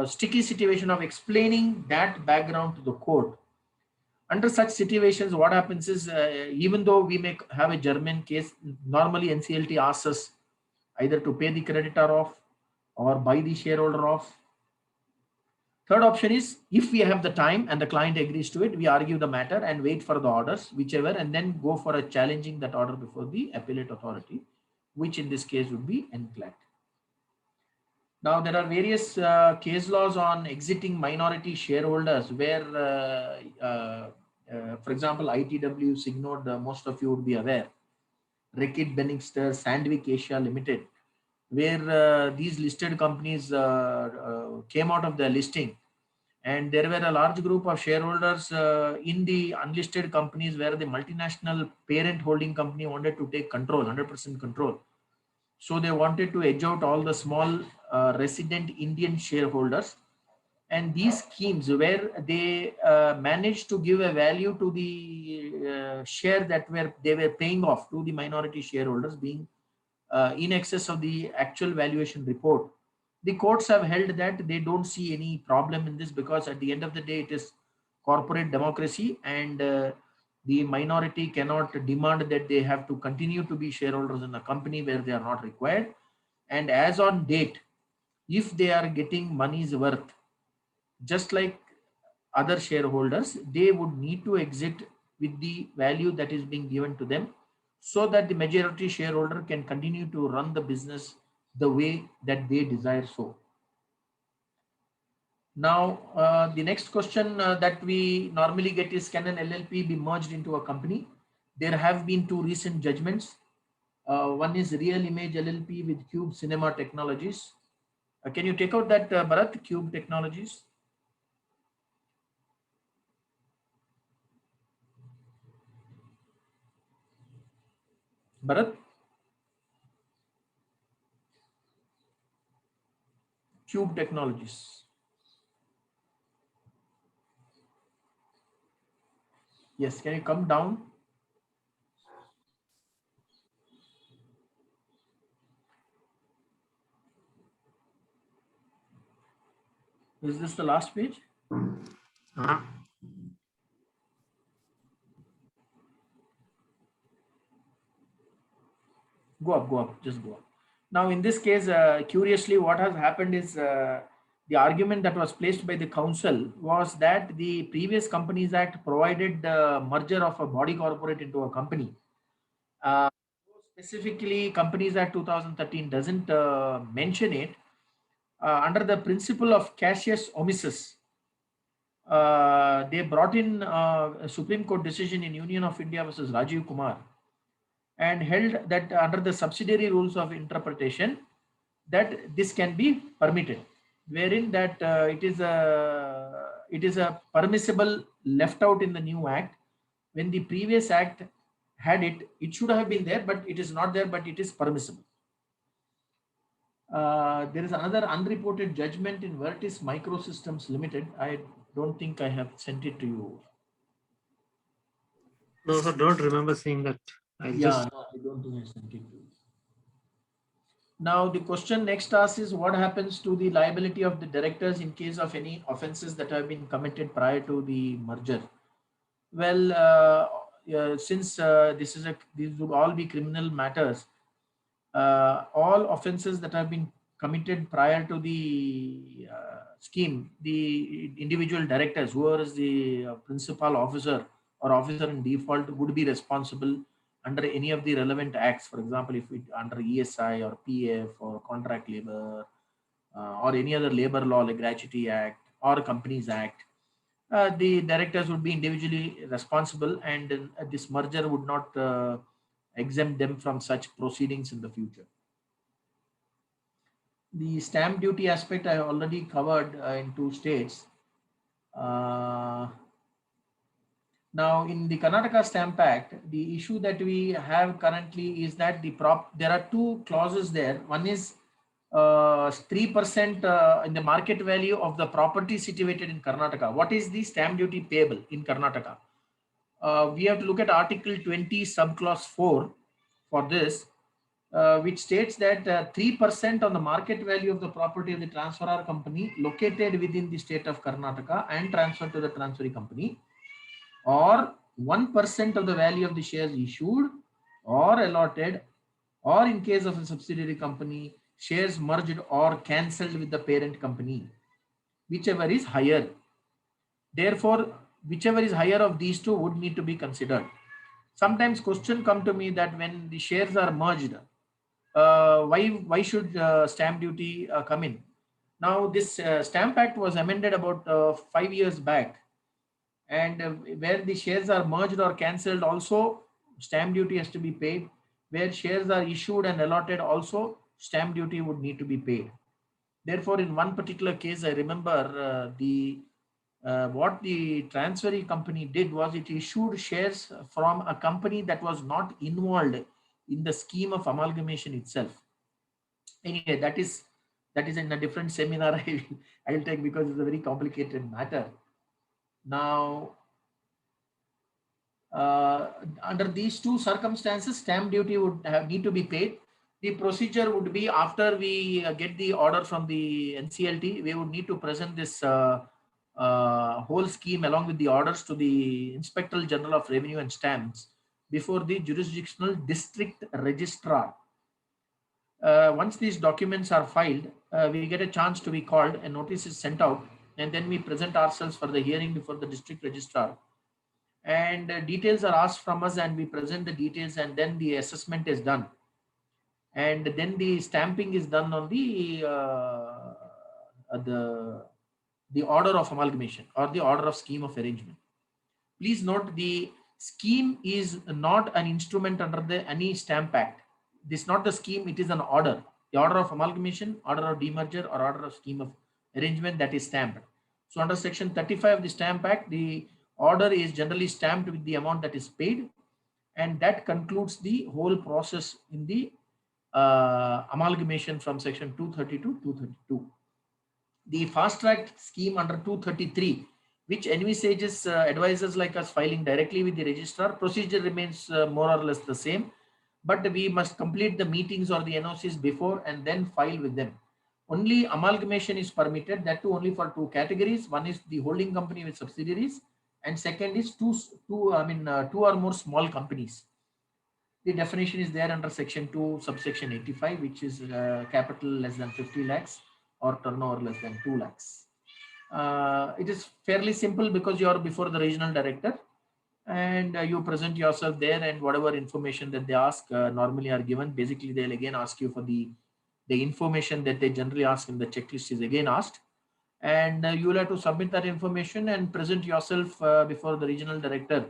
sticky situation of explaining that background to the court. Under such situations, what happens is, even though we may have a German case, normally NCLT asks us either to pay the creditor off or buy the shareholder off. Third option is, if we have the time and the client agrees to it, we argue the matter and wait for the orders, whichever, and then go for a challenging that order before the appellate authority, which in this case would be NCLAT. Now, there are various case laws on exiting minority shareholders where, for example, ITW, Signode, most of you would be aware, Reckitt Beningster, Sandvik Asia Limited, where these listed companies came out of their listing, and there were a large group of shareholders in the unlisted companies where the multinational parent holding company wanted to take control, 100% control. So they wanted to edge out all the small resident Indian shareholders, and these schemes where they managed to give a value to the share that they were paying off to the minority shareholders, being in excess of the actual valuation report. The courts have held that they don't see any problem in this, because at the end of the day, it is corporate democracy, and the minority cannot demand that they have to continue to be shareholders in a company where they are not required. And as on date, if they are getting money's worth, just like other shareholders, they would need to exit with the value that is being given to them, so that the majority shareholder can continue to run the business the way that they desire so. Now, the next question that we normally get is, can an LLP be merged into a company? There have been two recent judgments. One is Real Image LLP with Cube Cinema Technologies. Can you take out that, Bharat, Cube Technologies? Bharat? Cube Technologies. Yes, can you come down? Is this the last page? Uh, Go up, just go up. Now, in this case, curiously, what has happened is the argument that was placed by the council was that the previous Companies Act provided the merger of a body corporate into a company. Specifically, Companies Act 2013 doesn't mention it. Under the principle of casus omissus, they brought in a Supreme Court decision in Union of India versus Rajiv Kumar, and held that under the subsidiary rules of interpretation that this can be permitted, wherein that it is a permissible left out in the new act. When the previous act had it, it should have been there, but it is not there, but it is permissible. There is another unreported judgment in Vertis Microsystems Limited. I don't think I have sent it to you. no, sir, don't remember seeing that. I No, I don't think I sent it to you. Now, the question next asked is what happens to the liability of the directors in case of any offenses that have been committed prior to the merger? Well, since these would all be criminal matters, all offenses that have been committed prior to the scheme, the individual directors, whoever is the principal officer or officer in default, would be responsible under any of the relevant acts. For example, if it under ESI or PF or contract labor or any other labor law like Gratuity Act or Companies Act, the directors would be individually responsible, and this merger would not exempt them from such proceedings in the future. The stamp duty aspect I already covered in 2 states. Now, in the Karnataka Stamp Act, the issue that we have currently is that there are 2 clauses there. One is 3% in the market value of the property situated in Karnataka. What is the stamp duty payable in Karnataka? We have to look at Article 20, subclause 4 for this, which states that 3% on the market value of the property of the transferor company located within the state of Karnataka and transferred to the transferee company, or 1% of the value of the shares issued or allotted, or in case of a subsidiary company, shares merged or cancelled with the parent company, whichever is higher. Therefore, whichever is higher of these 2 would need to be considered. Sometimes question come to me that when the shares are merged, why should stamp duty come in? Now, this Stamp Act was amended about 5 years back, and where the shares are merged or cancelled, also stamp duty has to be paid. Where shares are issued and allotted, also stamp duty would need to be paid. Therefore, in one particular case, I remember what the transferee company did was it issued shares from a company that was not involved in the scheme of amalgamation itself. Anyway, that is in a different seminar I will take, because it's a very complicated matter. Now, under these 2 circumstances, stamp duty would need to be paid. The procedure would be, after we get the order from the NCLT, we would need to present this whole scheme along with the orders to the Inspector General of Revenue and Stamps before the jurisdictional district registrar. Once these documents are filed, we get a chance to be called, a notice is sent out, and then we present ourselves for the hearing before the district registrar. And details are asked from us, and we present the details, and then the assessment is done. And then the stamping is done on the order of amalgamation or the order of scheme of arrangement. Please note, the scheme is not an instrument under any Stamp Act. This is not the scheme, it is an order. The order of amalgamation, order of demerger, or order of scheme of arrangement, that is stamped. So under section 35 of the Stamp Act, the order is generally stamped with the amount that is paid, and that concludes the whole process in the amalgamation from section 230 to 232. The fast track scheme under 233, which envisages advisors like us filing directly with the registrar, procedure remains more or less the same, but we must complete the meetings or the NOCs before and then file with them. Only amalgamation is permitted, that too only for two categories. One is the holding company with subsidiaries, and second is two or more small companies. The definition is there under section 2 subsection 85, which is capital less than 50 lakhs or turnover less than 2 lakhs. It is fairly simple because you are before the regional director and you present yourself there, and whatever information that they ask normally are given. Basically, they'll again ask you for the information that they generally ask in the checklist is again asked, and you will have to submit that information and present yourself before the regional director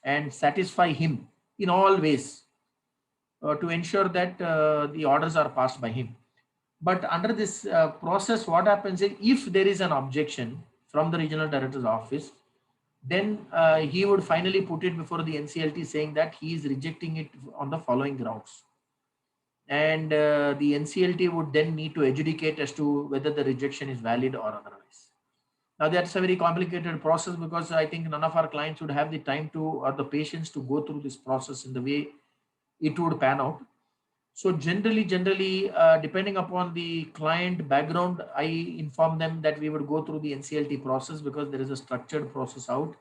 and satisfy him in all ways to ensure that the orders are passed by him. But under this process, what happens is if there is an objection from the regional director's office, then he would finally put it before the NCLT saying that he is rejecting it on the following grounds. And the NCLT would then need to adjudicate as to whether the rejection is valid or otherwise. Now that's a very complicated process because I think none of our clients would have the time to or the patience to go through this process in the way it would pan out. So generally, depending upon the client background, I inform them that we would go through the NCLT process because there is a structured process out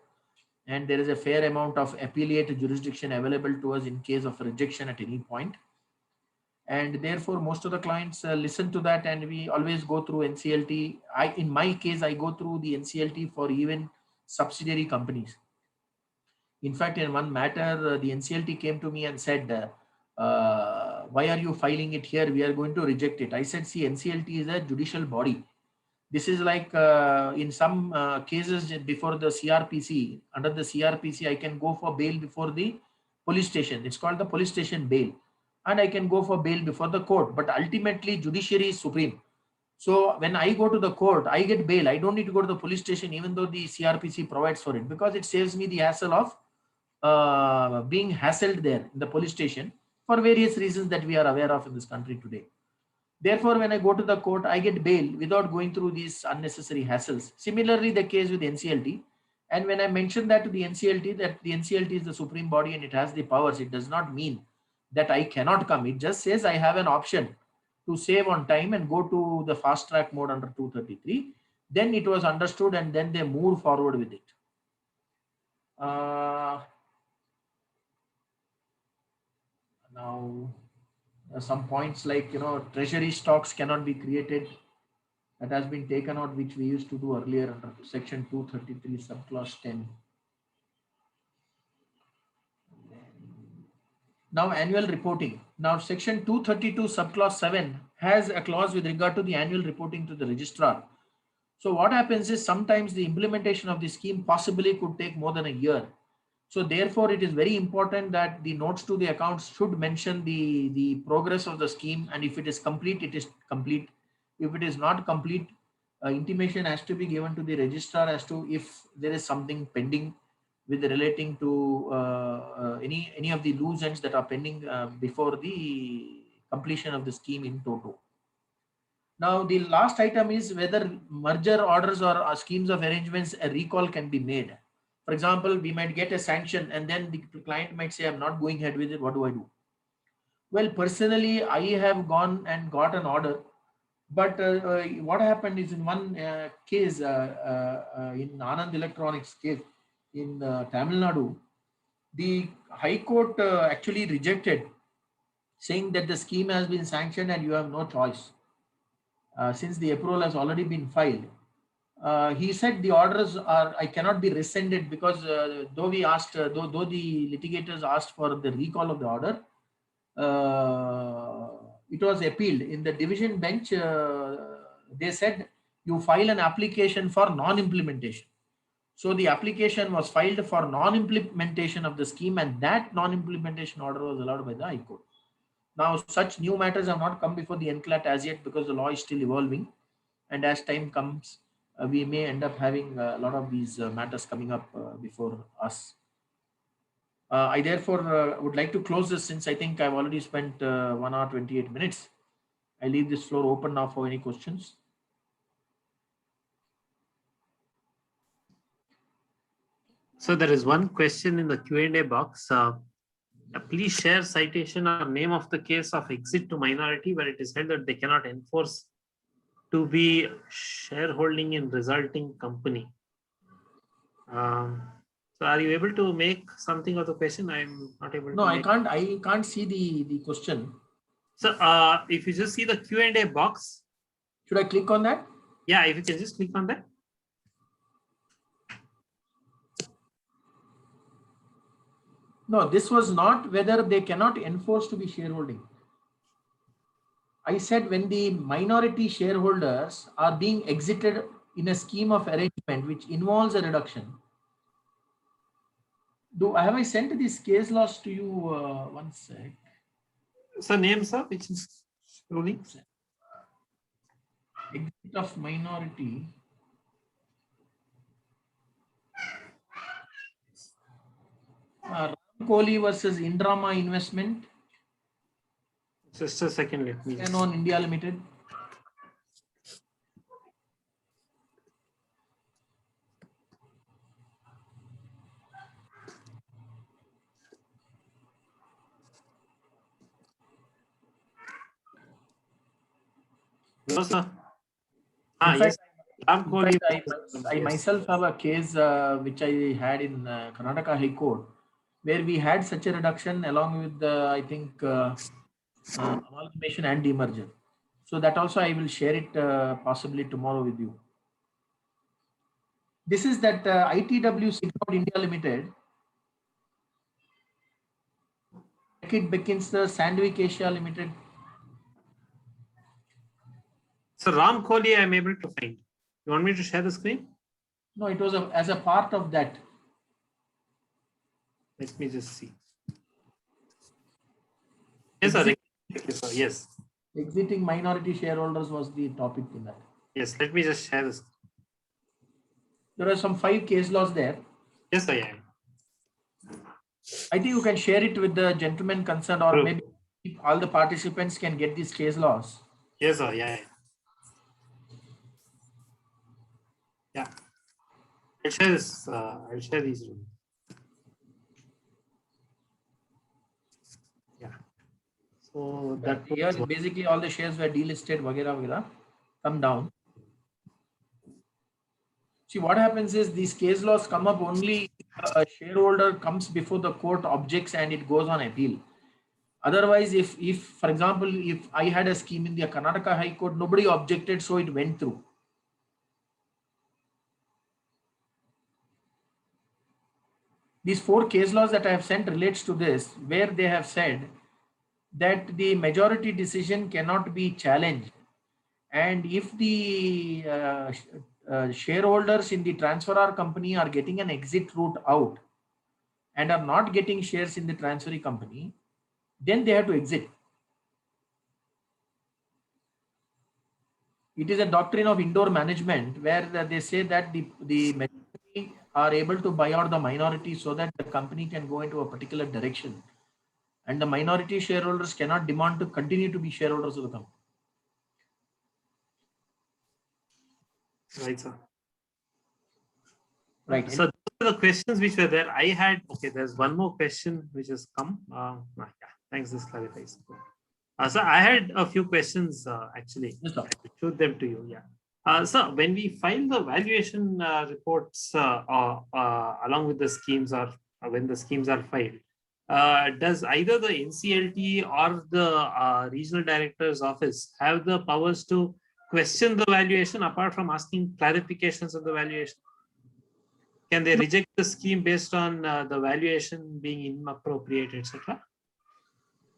and there is a fair amount of appellate jurisdiction available to us in case of rejection at any point. And therefore, most of the clients listen to that, and we always go through NCLT. In my case, I go through the NCLT for even subsidiary companies. In fact, in one matter, the NCLT came to me and said, why are you filing it here? We are going to reject it. I said, see, NCLT is a judicial body. This is like in some cases before the CRPC, under the CRPC, I can go for bail before the police station. It's called the police station bail. And I can go for bail before the court. But ultimately, judiciary is supreme. So when I go to the court, I get bail. I don't need to go to the police station, even though the CRPC provides for it, because it saves me the hassle of being hassled there in the police station for various reasons that we are aware of in this country today. Therefore, when I go to the court, I get bail without going through these unnecessary hassles. Similarly, the case with NCLT. And when I mention that to the NCLT, that the NCLT is the supreme body and it has the powers, it does not mean that I cannot come. It just says I have an option to save on time and go to the fast track mode under 233. Then it was understood and then they moved forward with it. Now, some points like, treasury stocks cannot be created. That has been taken out, which we used to do earlier under section 233 subclause 10. Now, annual reporting. Now, section 232 subclause 7 has a clause with regard to the annual reporting to the registrar. So what happens is sometimes the implementation of the scheme possibly could take more than a year. So therefore, it is very important that the notes to the accounts should mention the progress of the scheme, and if it is complete, it is complete. If it is not complete, intimation has to be given to the registrar as to if there is something pending with relating to any of the loose ends that are pending before the completion of the scheme in toto. Now, the last item is whether merger orders or schemes of arrangements, a recall can be made. For example, we might get a sanction and then the client might say, I'm not going ahead with it. What do I do? Well, personally, I have gone and got an order. But what happened is in one case, in Anand Electronics case in Tamil Nadu, the High Court actually rejected, saying that the scheme has been sanctioned and you have no choice. Since the approval has already been filed. He said the orders I cannot be rescinded because though we asked, though the litigators asked for the recall of the order, it was appealed. In the division bench, they said you file an application for non-implementation. So the application was filed for non-implementation of the scheme, and that non-implementation order was allowed by the High Court. Now, such new matters have not come before the NCLAT as yet because the law is still evolving. And as time comes, we may end up having a lot of these matters coming up before us. I therefore would like to close this since I think I've already spent 1 hour 28 minutes. I leave this floor open now for any questions. So there is one question in the Q&A box. Please share citation or name of the case of exit to minority where it is held that they cannot enforce to be shareholding in resulting company. So are you able to make something of the question? I'm not able No, to. I can't see the question. So if you just see the Q&A box. Should I click on that? Yeah, if you can just click on that. No, this was not whether they cannot enforce to be shareholding. I said when the minority shareholders are being exited in a scheme of arrangement which involves a reduction. Have I sent this case laws to you? One sec. So name, sir, which is ruling. Exit of minority. Ram Kohli versus Indrama Investment. Just a second, let me. On India Limited. No, sir. Yes. Ram Kohli. I myself have a case which I had in Karnataka High Court, where we had such a reduction along with the, I think, amalgamation and demerger. So that also I will share it possibly tomorrow with you. This is that ITW Signaud India Limited. Beckett Beckinster Sandvik Asia Limited. So Ram Kohli, I'm able to find. You want me to share the screen? No, it was as a part of that. Let me just see. Yes, sir. Yes. Exiting minority shareholders was the topic in that. Yes, let me just share this. There are some 5 case laws there. Yes, I am. I think you can share it with the gentleman concerned, or maybe all the participants can get these case laws. Yes, sir. Yeah. Yeah. I'll share this. I'll share these rooms. Yeah. So that here basically all the shares were delisted, vagera, come down. See, what happens is these case laws come up only a shareholder comes before the court, objects, and it goes on appeal. Otherwise, if for example, if I had a scheme in the Karnataka High Court, nobody objected, so it went through. These 4 case laws that I have sent relates to this, where they have said that the majority decision cannot be challenged. And if the shareholders in the transferor company are getting an exit route out and are not getting shares in the transferee company, then they have to exit. It is a doctrine of indoor management where they say that the majority are able to buy out the minority so that the company can go into a particular direction. And the minority shareholders cannot demand to continue to be shareholders of the company. Right, sir. Right. So those are the questions which were there. I had, okay, there's one more question which has come. Yeah, thanks, this clarifies. So I had a few questions actually. Yes, sir. I will show them to you. Yeah. So when we file the valuation reports along with the schemes, or when the schemes are filed, does either the NCLT or the regional director's office have the powers to question the valuation apart from asking clarifications of the valuation? Can they reject the scheme based on the valuation being inappropriate, etc.?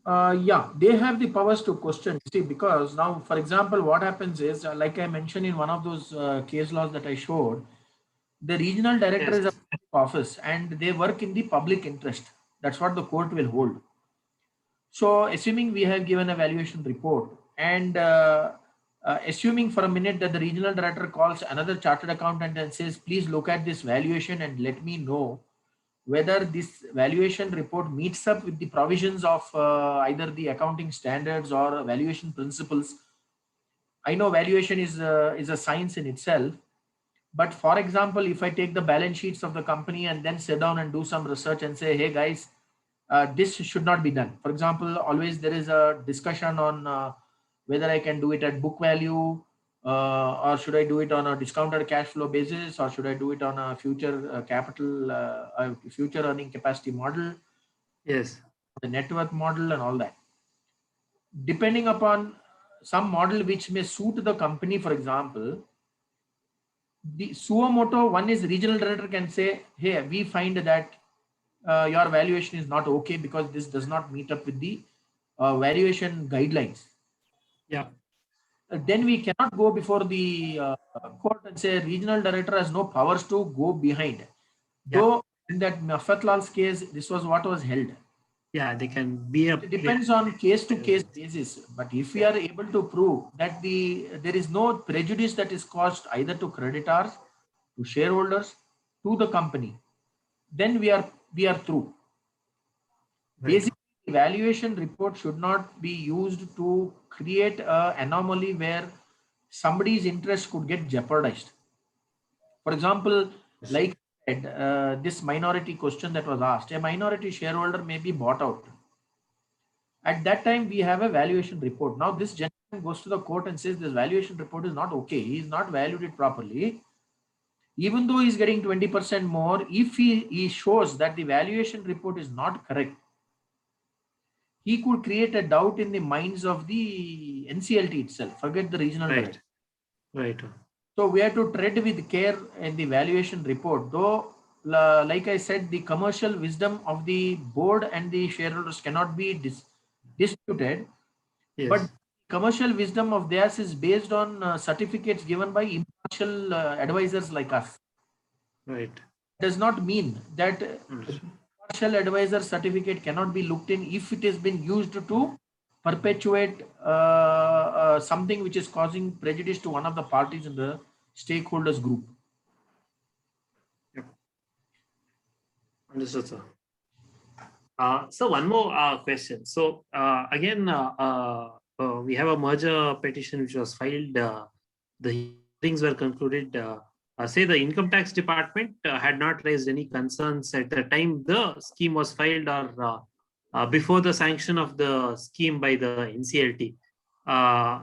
Yeah, they have the powers to question. See, because now, for example, what happens is, like I mentioned in one of those case laws that I showed, the regional director is a office and they work in the public interest. That's what the court will hold. So, assuming we have given a valuation report and assuming for a minute that the regional director calls another chartered accountant and says, please look at this valuation and let me know whether this valuation report meets up with the provisions of either the accounting standards or valuation principles. I know valuation is a science in itself, But for example, if I take the balance sheets of the company and then sit down and do some research and say, hey guys, this should not be done. For example, always there is a discussion on whether I can do it at book value, or should I do it on a discounted cash flow basis, or should I do it on a future future earning capacity model, Yes. the net worth model, and all that. Depending upon some model which may suit the company, for example, the Suomoto one is regional director can say, hey, we find that your valuation is not okay because this does not meet up with the valuation guidelines. Yeah. Then we cannot go before the court and say regional director has no powers to go behind. Yeah. Though in that Mafatlal's case, this was what was held. Yeah, they can be a. It depends on case to case basis. But if we are able to prove that there is no prejudice that is caused either to creditors, to shareholders, to the company, then we are through. Right. Basically, the valuation report should not be used to create an anomaly where somebody's interest could get jeopardized. For example, like this minority question that was asked, a minority shareholder may be bought out. At that time, we have a valuation report. Now, this gentleman goes to the court and says this valuation report is not okay. He is not valued it properly. Even though he's getting 20% more, if he shows that the valuation report is not correct, he could create a doubt in the minds of the NCLT itself. Forget the regional director. Right. So we have to tread with care in the valuation report. Though, like I said, the commercial wisdom of the board and the shareholders cannot be disputed. Yes. But commercial wisdom of theirs is based on certificates given by impartial advisors like us. Right. Does not mean that impartial advisor certificate cannot be looked in if it has been used to perpetuate something which is causing prejudice to one of the parties in the stakeholders group. Yep. Understood, sir. So one more question. So again, we have a merger petition which was filed. The hearings were concluded. Say the income tax department had not raised any concerns at the time the scheme was filed or before the sanction of the scheme by the NCLT.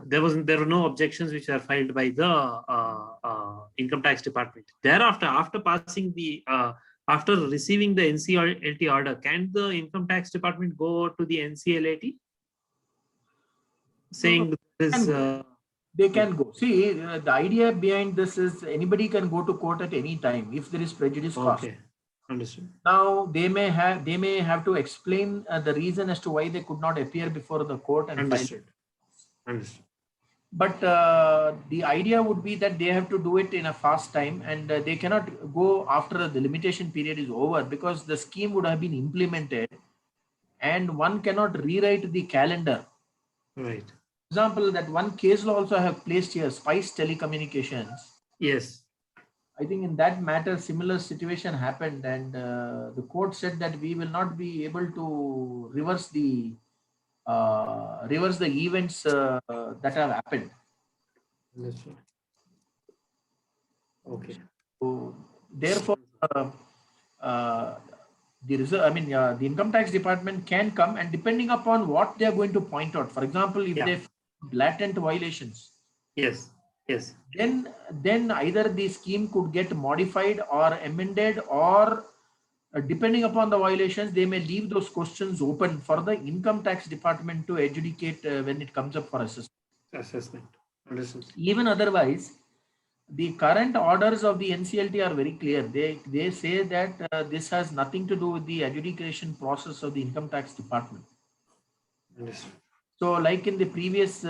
There were no objections which were filed by the income tax department. Thereafter, after receiving the NCLT order, can the income tax department go to the NCLT saying this? They can go. See, the idea behind this is anybody can go to court at any time if there is prejudice caused. Okay, understood. Now they may have to explain the reason as to why they could not appear before the court and understood. File. Understood. But the idea would be that they have to do it in a fast time, and they cannot go after the limitation period is over because the scheme would have been implemented, and one cannot rewrite the calendar. Right. Example, that one case law also I have placed here, Spice Telecommunications. Yes. I think in that matter, similar situation happened, and the court said that we will not be able to reverse the events that have happened. Understood. Okay. So therefore, the income tax department can come, and depending upon what they are going to point out. For example, if they blatant violations, yes, then either the scheme could get modified or amended, or depending upon the violations, they may leave those questions open for the income tax department to adjudicate when it comes up for assessment. Understood. Even otherwise, the current orders of the NCLT are very clear. They say that this has nothing to do with the adjudication process of the income tax department. Understood. So like in the previous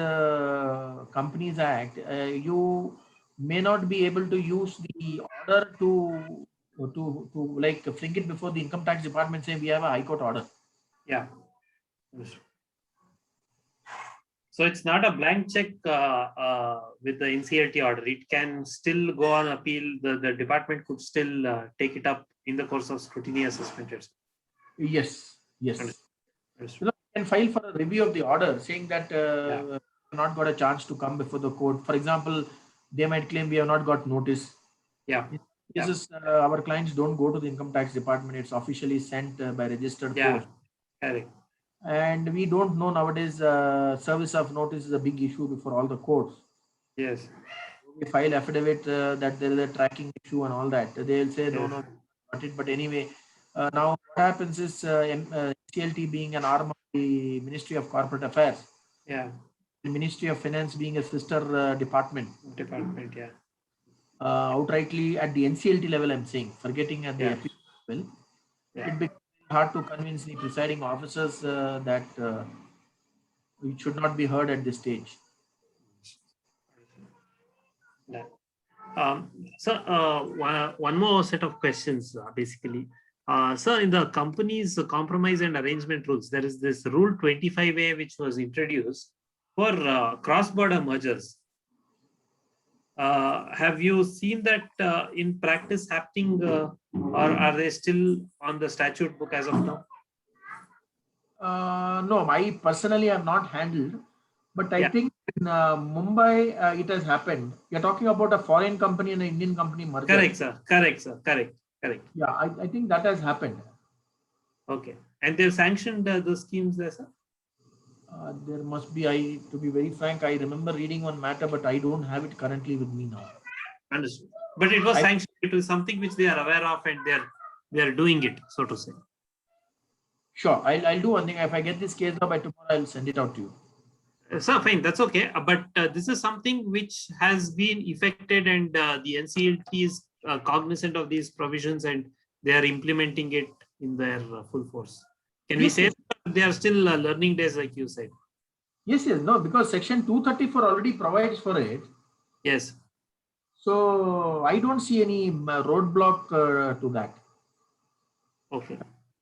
Companies Act, you may not be able to use the order to like fling it before the income tax department, say we have a high court order. Yeah. So it's not a blank check with the NCLT order. It can still go on appeal. The department could still take it up in the course of scrutiny assessment. Yes. Understood. You can file for a review of the order saying that not got a chance to come before the court. For example, they might claim we have not got notice. Yeah. This is our clients don't go to the income tax department. It's officially sent by registered Yeah. post. Correct. And we don't know nowadays. Service of notice is a big issue before all the courts. Yes. We file affidavit that there is a tracking issue and all that. They'll say no, Yes. no, got it. But anyway, now what happens is CLT being an arm of the Ministry of Corporate Affairs, Yeah. the Ministry of Finance being a sister department. Department. Yeah. Outrightly at the NCLT level, I'm saying, forgetting at the Yeah. appeal level, Yeah. it becomes hard to convince the presiding officers that it should not be heard at this stage. Yeah. So one more set of questions, basically. So in the company's compromise and arrangement rules, there is this rule 25A which was introduced for cross-border mergers. Have you seen that in practice happening, or are they still on the statute book as of now? No, I personally have not handled, but I Yeah. think in Mumbai it has happened. You're talking about a foreign company and an Indian company merger. Correct, sir. Correct, sir. Correct. Correct. Yeah, I think that has happened. Okay. And they've sanctioned the schemes there, sir? There must be, to be very frank, I remember reading one matter, but I don't have it currently with me now. Understood. But it was sanctioned. It was something which they are aware of, and they are doing it, so to say. Sure, I'll do one thing. If I get this case law by tomorrow, I'll send it out to you. So fine, that's okay. But this is something which has been effected, and the NCLT is cognizant of these provisions, and they are implementing it in their full force. Can we say that they are still learning days, like you said? Yes, no, because Section 234 already provides for it. Yes. So I don't see any roadblock to that. Okay.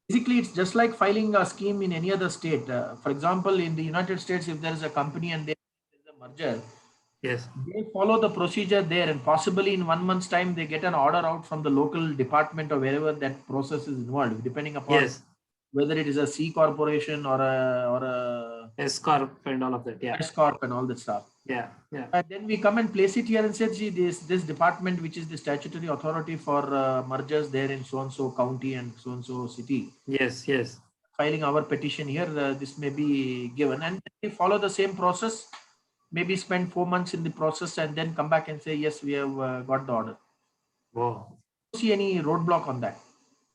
Basically, it's just like filing a scheme in any other state. For example, in the United States, if there is a company and there is a merger, yes, they follow the procedure there, and possibly in 1 month's time, they get an order out from the local department or wherever that process is involved, depending upon yes, whether it is a C corporation or a S corp and all of that. Yeah, S corp and all that stuff. yeah, yeah. And then we come and place it here and say, see, this department, which is the statutory authority for mergers there in so and so county and so and so city. Yes, yes. Filing our petition here, this may be given, and we follow the same process. Maybe spend 4 months in the process and then come back and say, yes, we have got the order. Wow. Don't see any roadblock on that.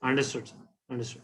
Understood, sir. Understood.